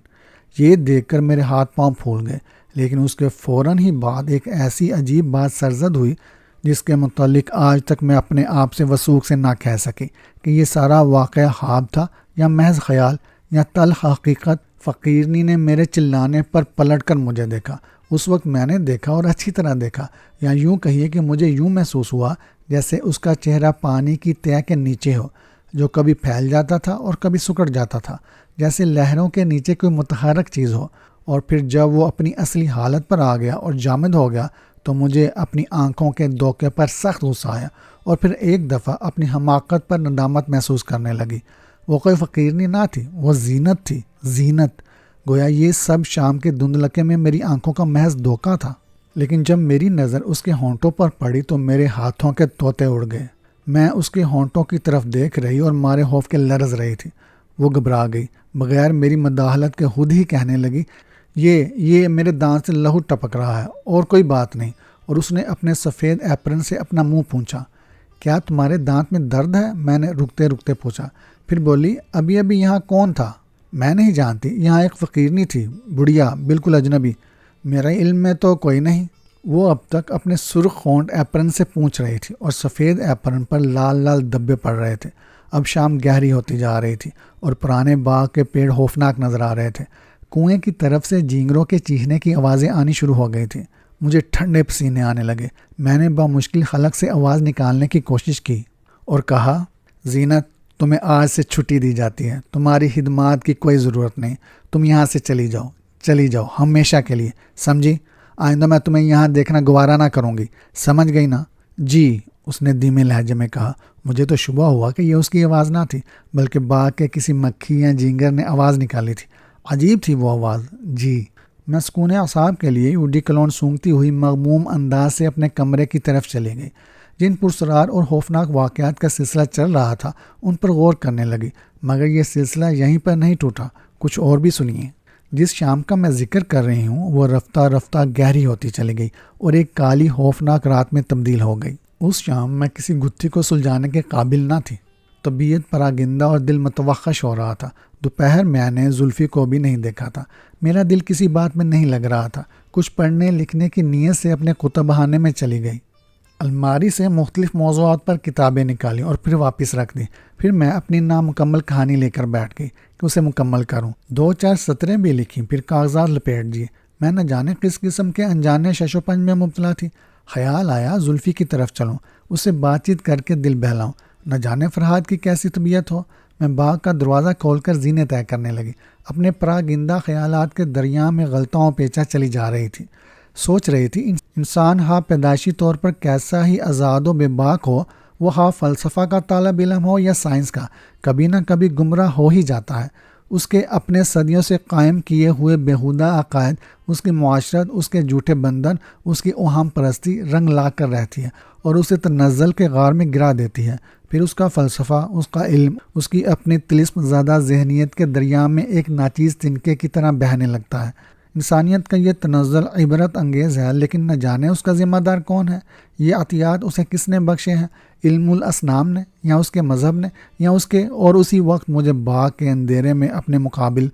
[SPEAKER 1] یہ دیکھ کر میرے ہاتھ پاؤں پھول گئے، لیکن اس کے فوراً ہی بعد ایک ایسی عجیب بات سرزد ہوئی جس کے متعلق آج تک میں اپنے آپ سے وثوق سے نہ کہہ سکی کہ یہ سارا واقعہ خواب تھا یا محض خیال یا تلخ حقیقت۔ فقیرنی نے میرے چلانے پر پلٹ کر مجھے دیکھا۔ اس وقت میں نے دیکھا اور اچھی طرح دیکھا، یا یوں کہیے کہ مجھے یوں محسوس ہوا جیسے اس کا چہرہ پانی کی تہہ کے نیچے ہو، جو کبھی پھیل جاتا تھا اور کبھی سکڑ جاتا تھا، جیسے لہروں کے نیچے کوئی متحرک چیز ہو۔ اور پھر جب وہ اپنی اصلی حالت پر آ گیا اور جامد ہو گیا تو مجھے اپنی آنکھوں کے دھوکے پر سخت غصہ آیا، اور پھر ایک دفعہ اپنی حماقت پر ندامت محسوس کرنے لگی۔ وہ کوئی فقیرنی نہ تھی، وہ زینت تھی، زینت۔ گویا یہ سب شام کے دھندلکے میں میری آنکھوں کا محض دھوکہ تھا۔ لیکن جب میری نظر اس کے ہونٹوں پر پڑی تو میرے ہاتھوں کے طوطے اڑ گئے۔ میں اس کے ہونٹوں کی طرف دیکھ رہی اور مارے خوف کے لرز رہی تھی۔ وہ گھبرا گئی، بغیر میری مداخلت کے خود ہی کہنے لگی، یہ میرے دانت سے لہو ٹپک رہا ہے اور کوئی بات نہیں۔ اور اس نے اپنے سفید ایپرن سے اپنا منہ پونچھا۔ کیا تمہارے دانت میں درد ہے؟ میں نے رکتے رکتے پوچھا۔ پھر بولی، ابھی یہاں کون تھا؟ میں نہیں جانتی، یہاں ایک فقیرنی تھی، بڑھیا، بالکل اجنبی، میرے علم میں تو کوئی نہیں۔ وہ اب تک اپنے سرخ ہونٹ ایپرن سے پونچھ رہی تھی اور سفید ایپرن پر لال لال دھبے پڑ رہے تھے۔ اب شام گہری ہوتی جا رہی تھی اور پرانے باغ کے پیڑ خوفناک نظر آ رہے تھے۔ کنویں کی طرف سے جھینگروں کے چیخنے کی آوازیں آنی شروع ہو گئی تھیں۔ مجھے ٹھنڈے پسینے آنے لگے۔ میں نے بامشکل خلق سے آواز نکالنے کی کوشش کی اور کہا، زینت، تمہیں آج سے چھٹی دی جاتی ہے، تمہاری خدمات کی کوئی ضرورت نہیں، تم یہاں سے چلی جاؤ ہمیشہ کے لیے، سمجھی؟ آئندہ میں تمہیں یہاں دیکھنا گوارا نہ کروں گی، سمجھ گئی نا؟ جی، اس نے دھیمے لہجے میں کہا۔ مجھے تو شبہ ہوا کہ یہ اس کی آواز نہ تھی بلکہ باغ کے کسی مکھی یا جینگر نے آواز نکالی تھی۔ عجیب تھی وہ آواز۔ جی، میں سکون اعصاب کے لیے ووڈی کلون سونگتی ہوئی مغموم انداز سے اپنے کمرے کی طرف چلی گئی۔ جن پرسرار اور خوفناک واقعات کا سلسلہ چل رہا تھا ان پر غور کرنے لگی، مگر یہ سلسلہ یہیں پر نہیں ٹوٹا، کچھ اور بھی سنیے۔ جس شام کا میں ذکر کر رہی ہوں وہ رفتہ رفتہ گہری ہوتی چلی گئی اور ایک کالی خوفناک رات میں تبدیل ہو گئی۔ اس شام میں کسی گتھی کو سلجھانے کے قابل نہ تھی۔ طبیعت پراگندہ اور دل متوخش ہو رہا تھا۔ دوپہر میں نے زلفی کو بھی نہیں دیکھا تھا۔ میرا دل کسی بات میں نہیں لگ رہا تھا۔ کچھ پڑھنے لکھنے کی نیت سے اپنے کتب خانے میں چلی گئی۔ الماری سے مختلف موضوعات پر کتابیں نکالیں اور پھر واپس رکھ دیں۔ پھر میں اپنی نامکمل کہانی لے کر بیٹھ گئی کہ اسے مکمل کروں۔ 2-4 سطریں بھی لکھیں، پھر کاغذات لپیٹ دیے۔ میں نہ جانے کس قسم کے انجانے شش و پنج میں مبتلا تھی۔ خیال آیا زلفی کی طرف چلوں، اس سے بات چیت کر کے دل بہلاؤں۔ نہ جانے فرحاد کی کیسی طبیعت ہو۔ میں باغ کا دروازہ کھول کر زینے طے کرنے لگی۔ اپنے پراگندہ خیالات کے دریا میں غلطاؤں پیچا چلی جا رہی تھی۔ سوچ رہی تھی انسان ہاں پیدائشی طور پر کیسا ہی آزاد و بے باک ہو، وہ ہاں فلسفہ کا طالب علم ہو یا سائنس کا، کبھی نہ کبھی گمراہ ہو ہی جاتا ہے۔ اس کے اپنے صدیوں سے قائم کیے ہوئے بیہودہ عقائد، اس کی معاشرت، اس کے جھوٹے بندھن، اس کی اوہام پرستی رنگ لا کر رہتی ہے اور اسے تنزل کے غار میں گرا دیتی ہے۔ پھر اس کا فلسفہ، اس کا علم، اس کی اپنی طلسم زدہ ذہنیت کے دریا میں ایک ناچیز تنکے کی طرح بہنے لگتا ہے۔ انسانیت کا یہ تنزل عبرت انگیز ہے، لیکن نہ جانے اس کا ذمہ دار کون ہے؟ یہ عطیات اسے کس نے بخشے ہیں؟ علم الاصنام نے، یا اس کے مذہب نے، یا اس کے؟ اور اسی وقت مجھے باغ کے اندھیرے میں اپنے مقابل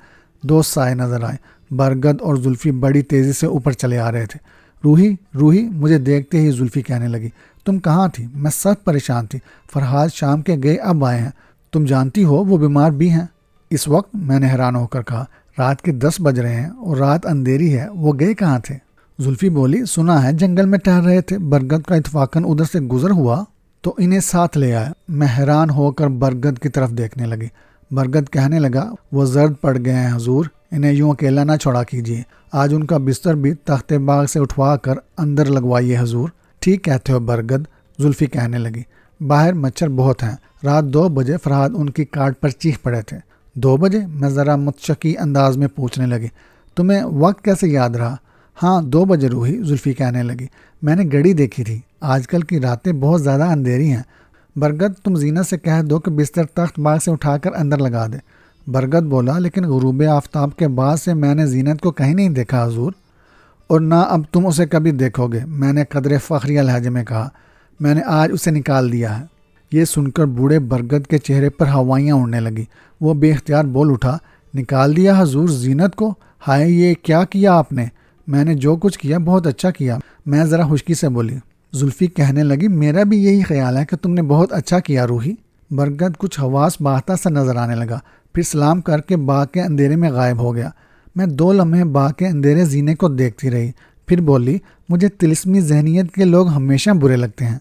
[SPEAKER 1] 2 سائے نظر آئے۔ برگد اور زلفی بڑی تیزی سے اوپر چلے آ رہے تھے۔ روحی، مجھے دیکھتے ہی زلفی کہنے لگی، تم کہاں تھی؟ میں سخت پریشان تھی۔ فرحاد شام کے گئے، اب آئے ہیں۔ تم جانتی ہو وہ بیمار بھی ہیں۔ اس وقت؟ میں نے حیران ہو کر کہا۔ رات کے 10 بج رہے ہیں اور رات اندھیری ہے، وہ گئے کہاں تھے؟ زلفی بولی، سنا ہے جنگل میں ٹہل رہے تھے، برگد کا اتفاقاً ادھر سے گزر ہوا تو انہیں ساتھ لے آیا۔ میں حیران ہو کر برگد کی طرف دیکھنے لگی۔ برگد کہنے لگا، وہ زرد پڑ گئے ہیں حضور، انہیں یوں اکیلا نہ چھوڑا کیجیے، آج ان کا بستر بھی تخت باغ سے اٹھوا کر اندر لگوائیے حضور۔ ٹھیک کہتے ہو برگد، زلفی کہنے لگی، باہر مچھر بہت ہیں۔ رات 2 بجے فرحاد ان کی کاٹ پر چیخ پڑے تھے۔ 2 بجے؟ میں ذرا متشکی انداز میں پوچھنے لگی، تمہیں وقت کیسے یاد رہا؟ ہاں 2 بجے روحی، زلفی کہنے لگی، میں نے گھڑی دیکھی تھی، آج کل کی راتیں بہت زیادہ اندھیری ہیں۔ برگد، تم زینت سے کہہ دو کہ بستر تخت باغ سے اٹھا کر اندر لگا دے۔ برگد بولا، لیکن غروب آفتاب کے بعد سے میں نے زینت کو کہیں نہیں دیکھا حضور، اور نہ اب تم اسے کبھی دیکھو گے، میں نے قدرے فخریہ لہجے میں کہا۔ میں نے آج اسے نکال دیا ہے۔ یہ سن کر بوڑھے برگد کے چہرے پر ہوائیاں اڑنے لگی۔ وہ بے اختیار بول اٹھا، نکال دیا حضور زینت کو؟ ہائے، یہ کیا کیا آپ نے؟ میں نے جو کچھ کیا بہت اچھا کیا، میں ذرا خشکی سے بولی۔ زلفی کہنے لگی، میرا بھی یہی خیال ہے کہ تم نے بہت اچھا کیا روحی۔ برگد کچھ حواس باختہ سا نظر آنے لگا، پھر سلام کر کے باغ کے اندھیرے میں غائب ہو گیا۔ میں 2 لمحے باغ کے اندھیرے زینے کو دیکھتی رہی، پھر بولی، مجھے طلسمی ذہنیت کے لوگ ہمیشہ برے لگتے ہیں۔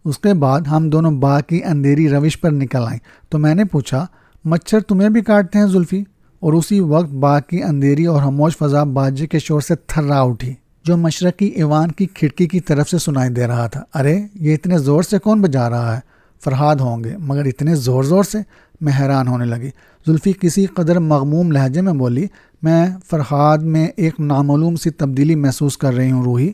[SPEAKER 1] اس کے بعد ہم دونوں باغ کی اندھیری روش پر نکل آئیں تو میں نے پوچھا، مچھر تمہیں بھی کاٹتے ہیں زلفی؟ اور اسی وقت باغ کی اندھیری اور خاموش فضا باجے کے شور سے تھرا اٹھی جو مشرقی ایوان کی کھڑکی کی طرف سے سنائی دے رہا تھا۔ ارے، یہ اتنے زور سے کون بجا رہا ہے؟ فرحاد ہوں گے، مگر اتنے زور سے؟ میں حیران ہونے لگی۔ زلفی کسی قدر مغموم لہجے میں بولی، میں فرحاد میں ایک نامعلوم سی تبدیلی محسوس کر رہی ہوں روحی،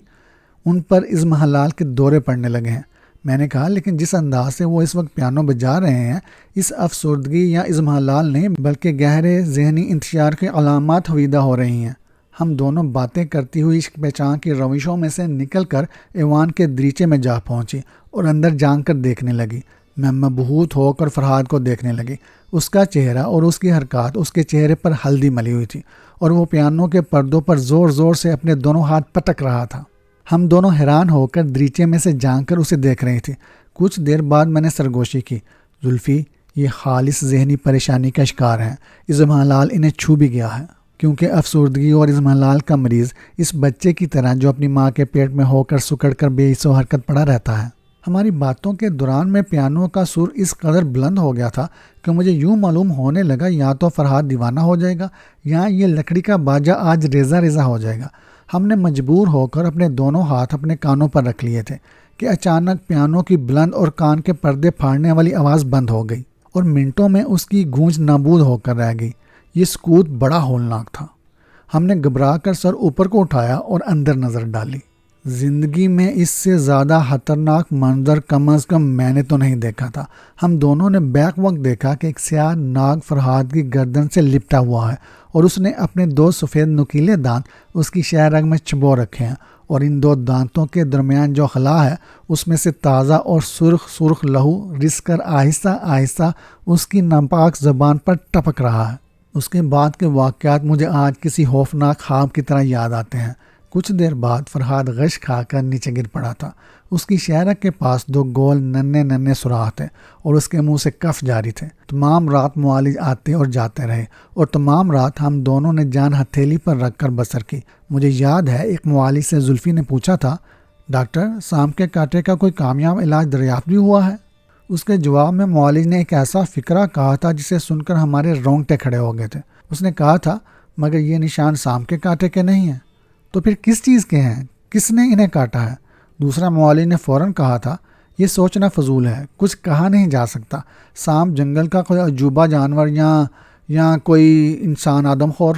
[SPEAKER 1] ان پر عزم حلال کے دورے پڑنے لگے ہیں۔ میں نے کہا، لیکن جس انداز سے وہ اس وقت پیانو بجا رہے ہیں، اس افسردگی یا عزم حلال نہیں بلکہ گہرے ذہنی انتشار کے علامات ہویدہ ہو رہی ہیں۔ ہم دونوں باتیں کرتی ہوئی عشق پہچان کی روشوں میں سے نکل کر ایوان کے دریچے میں جا پہنچی اور اندر جان کر دیکھنے لگی۔ میں مبہوت ہو کر فرحاد کو دیکھنے لگی۔ اس کا چہرہ اور اس کی حرکات اس کے چہرے پر ہلدی ملی ہوئی تھی اور وہ پیانو کے پردوں پر زور سے اپنے دونوں ہاتھ پٹک رہا تھا۔ ہم دونوں حیران ہو کر دریچے میں سے جان کر اسے دیکھ رہے تھے۔ کچھ دیر بعد میں نے سرگوشی کی، زلفی، یہ خالص ذہنی پریشانی کا شکار ہیں، عزم حلال انہیں چھو بھی گیا ہے، کیونکہ افسردگی اور عزم حلال کا مریض اس بچے کی طرح جو اپنی ماں کے پیٹ میں ہو کر سکڑ کر بے حس و حرکت پڑا رہتا ہے۔ ہماری باتوں کے دوران میں پیانو کا سر اس قدر بلند ہو گیا تھا کہ مجھے یوں معلوم ہونے لگا یا تو فرحاد دیوانہ ہو جائے گا یا یہ لکڑی کا باجا آج ریزہ ریزہ ہو جائے گا۔ ہم نے مجبور ہو کر اپنے دونوں ہاتھ اپنے کانوں پر رکھ لیے تھے کہ اچانک پیانو کی بلند اور کان کے پردے پھاڑنے والی آواز بند ہو گئی اور منٹوں میں اس کی گونج نابود ہو کر رہ گئی۔ یہ سکوت بڑا ہولناک تھا۔ ہم نے گھبرا کر سر اوپر کو اٹھایا اور اندر نظر ڈالی۔ زندگی میں اس سے زیادہ خطرناک منظر کم از کم میں نے تو نہیں دیکھا تھا۔ ہم دونوں نے بیک وقت دیکھا کہ ایک سیاہ ناگ فرحاد کی گردن سے لپٹا ہوا ہے اور اس نے اپنے 2 سفید نکیلے دانت اس کی شہ رگ میں چبو رکھے ہیں اور ان 2 دانتوں کے درمیان جو خلا ہے اس میں سے تازہ اور سرخ لہو رس کر آہستہ آہستہ اس کی ناپاک زبان پر ٹپک رہا ہے۔ اس کے بعد کے واقعات مجھے آج کسی خوفناک خواب کی طرح یاد آتے ہیں۔ کچھ دیر بعد فرحاد غش کھا کر نیچے گر پڑا تھا۔ اس کی شہرک کے پاس 2 گول ننھے سوراخ تھے اور اس کے منہ سے کف جاری تھے۔ تمام رات معالج آتے اور جاتے رہے اور تمام رات ہم دونوں نے جان ہتھیلی پر رکھ کر بسر کی۔ مجھے یاد ہے ایک معالج سے زلفی نے پوچھا تھا، ڈاکٹر سانپ کے کاٹے کا کوئی کامیاب علاج دریافت بھی ہوا ہے؟ اس کے جواب میں معالج نے ایک ایسا فقرہ کہا تھا جسے سن کر ہمارے رونگٹے کھڑے ہو گئے تھے۔ اس نے کہا تھا، مگر یہ نشان سانپ کے کاٹے کے نہیں ہیں۔ تو پھر کس چیز کے ہیں؟ کس نے انہیں کاٹا ہے؟ دوسرا معالج نے فوراً کہا تھا، یہ سوچنا فضول ہے، کچھ کہا نہیں جا سکتا۔ سانپ جنگل کا کوئی عجوبہ جانور یا کوئی انسان آدم خور۔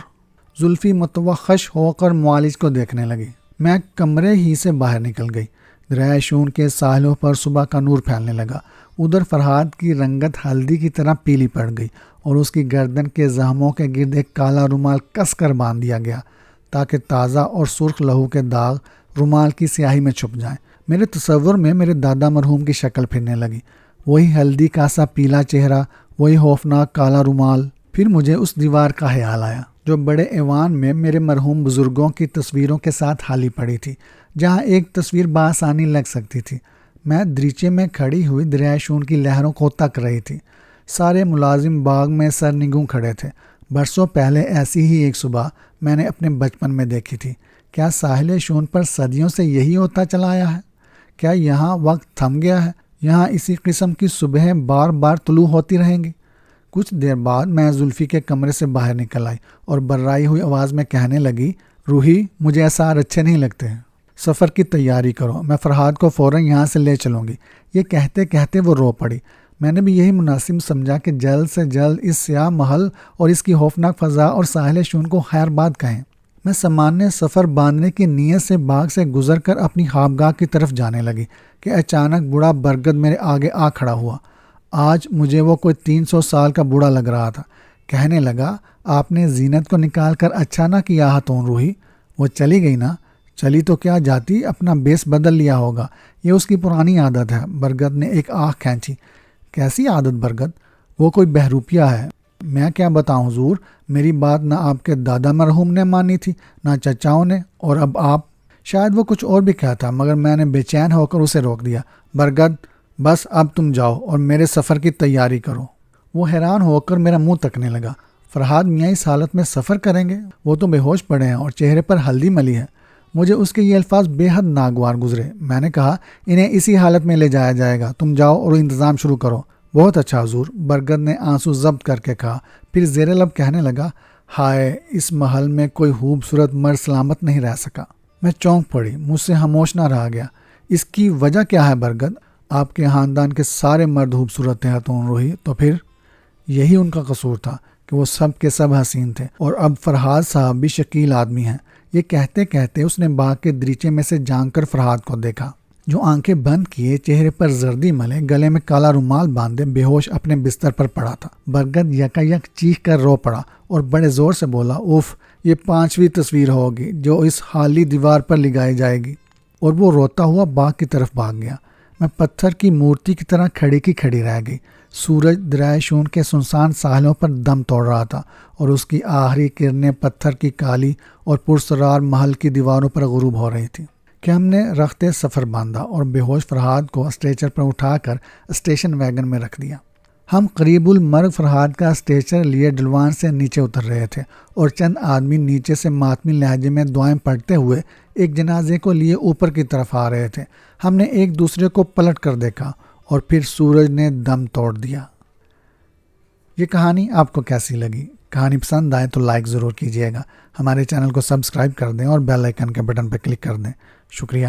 [SPEAKER 1] زلفی متوخش ہو کر معالج کو دیکھنے لگی۔ میں کمرے ہی سے باہر نکل گئی۔ دریائے شون کے ساحلوں پر صبح کا نور پھیلنے لگا۔ ادھر فرحاد کی رنگت ہلدی کی طرح پیلی پڑ گئی اور اس کی گردن کے زخموں کے گرد ایک کالا رومال کس کر باندھ دیا گیا تاکہ تازہ اور سرخ لہو کے داغ رومال کی سیاہی میں چھپ جائیں۔ میرے تصور میں میرے دادا مرحوم کی شکل پھرنے لگی، وہی ہلدی کا سا پیلا چہرہ، وہی خوفناک کالا رومال۔ پھر مجھے اس دیوار کا خیال آیا جو بڑے ایوان میں میرے مرحوم بزرگوں کی تصویروں کے ساتھ خالی پڑی تھی، جہاں ایک تصویر بآسانی لگ سکتی تھی۔ میں دریچے میں کھڑی ہوئی دریائے شون کی لہروں کو تک رہی تھی۔ سارے ملازم باغ میں سر نگوں کھڑے تھے۔ برسوں پہلے ایسی ہی ایک صبح میں نے اپنے بچپن میں دیکھی تھی۔ کیا ساحل شون پر صدیوں سے یہی ہوتا چلا آیا ہے؟ کیا یہاں وقت تھم گیا ہے؟ یہاں اسی قسم کی صبحیں بار بار طلوع ہوتی رہیں گی؟ کچھ دیر بعد میں زلفی کے کمرے سے باہر نکل آئی اور بررائی ہوئی آواز میں کہنے لگی، روحی مجھے ایسار اچھے نہیں لگتے ہیں، سفر کی تیاری کرو، میں فرحاد کو فوراً یہاں سے لے چلوں گی۔ یہ کہتے کہتے وہ رو پڑی۔ میں نے بھی یہی مناسب سمجھا کہ جلد سے جلد اس سیاہ محل اور اس کی خوفناک فضا اور ساحل شون کو خیر باد کہیں۔ میں سامنے سفر باندھنے کی نیت سے باغ سے گزر کر اپنی خوابگاہ کی طرف جانے لگی کہ اچانک بوڑھا برگد میرے آگے آ کھڑا ہوا۔ آج مجھے وہ کوئی 300 سال کا بوڑھا لگ رہا تھا۔ کہنے لگا، آپ نے زینت کو نکال کر اچھا نہ کیا ہاتھوں روحی، وہ چلی گئی نا، چلی تو کیا جاتی، اپنا بیس بدل لیا ہوگا، یہ اس کی پرانی عادت ہے۔ برگد نے ایک آنکھ کھینچی۔ کیسی عادت برگد؟ وہ کوئی بہروپیہ ہے۔ میں کیا بتاؤں حضور، میری بات نہ آپ کے دادا مرحوم نے مانی تھی نہ چچاؤں نے، اور اب آپ۔ شاید وہ کچھ اور بھی کہتا مگر میں نے بے چین ہو کر اسے روک دیا۔ برگد بس اب تم جاؤ اور میرے سفر کی تیاری کرو۔ وہ حیران ہو کر میرا منہ تکنے لگا۔ فرحاد میاں اس حالت میں سفر کریں گے؟ وہ تو بے ہوش پڑے ہیں اور چہرے پر ہلدی ملی ہے۔ مجھے اس کے یہ الفاظ بے حد ناگوار گزرے۔ میں نے کہا، انہیں اسی حالت میں لے جایا جائے گا، تم جاؤ اور انتظام شروع کرو۔ بہت اچھا حضور، برگد نے آنسو ضبط کر کے کہا، پھر زیر لب کہنے لگا، ہائے اس محل میں کوئی خوبصورت مرد سلامت نہیں رہ سکا۔ میں چونک پڑی، مجھ سے خاموش نہ رہا گیا۔ اس کی وجہ کیا ہے برگد؟ آپ کے خاندان کے سارے مرد خوبصورت تھے ہتون روحی، تو پھر؟ یہی ان کا قصور تھا کہ وہ سب کے سب حسین تھے، اور اب فرحاد صاحب بھی شکیل آدمی ہیں۔ یہ کہتے کہتے اس نے باغ کے دریچے میں سے جھانک کر فرحاد کو دیکھا، جو آنکھیں بند کیے، چہرے پر زردی ملے، گلے میں کالا رومال باندھے بے ہوش اپنے بستر پر پڑا تھا۔ برگد یکایک چیخ کر رو پڑا اور بڑے زور سے بولا، اوف، یہ 5ویں تصویر ہوگی جو اس خالی دیوار پر لگائی جائے گی، اور وہ روتا ہوا باغ کی طرف بھاگ گیا۔ میں پتھر کی مورتی کی طرح کھڑی کی کھڑی رہ گئی۔ سورج دریائے شون کے سنسان ساحلوں پر دم توڑ رہا تھا اور اس کی آخری کرنیں پتھر کی کالی اور پرسرار محل کی دیواروں پر غروب ہو رہی تھی کہ ہم نے رخت سفر باندھا اور بے ہوش فرحاد کو اسٹریچر پر اٹھا کر اسٹیشن ویگن میں رکھ دیا۔ ہم قریب المرگ فرہاد کا اسٹیچر لیے ڈلوان سے نیچے اتر رہے تھے اور چند آدمی نیچے سے ماتمی لہجے میں دعائیں پڑھتے ہوئے ایک جنازے کو لیے اوپر کی طرف آ رہے تھے۔ ہم نے ایک دوسرے کو پلٹ کر دیکھا اور پھر سورج نے دم توڑ دیا۔ یہ کہانی آپ کو کیسی لگی؟ کہانی پسند آئے تو لائک ضرور کیجیے گا، ہمارے چینل کو سبسکرائب کر دیں اور بیل آئیکن کے بٹن پر کلک کر دیں۔ شکریہ۔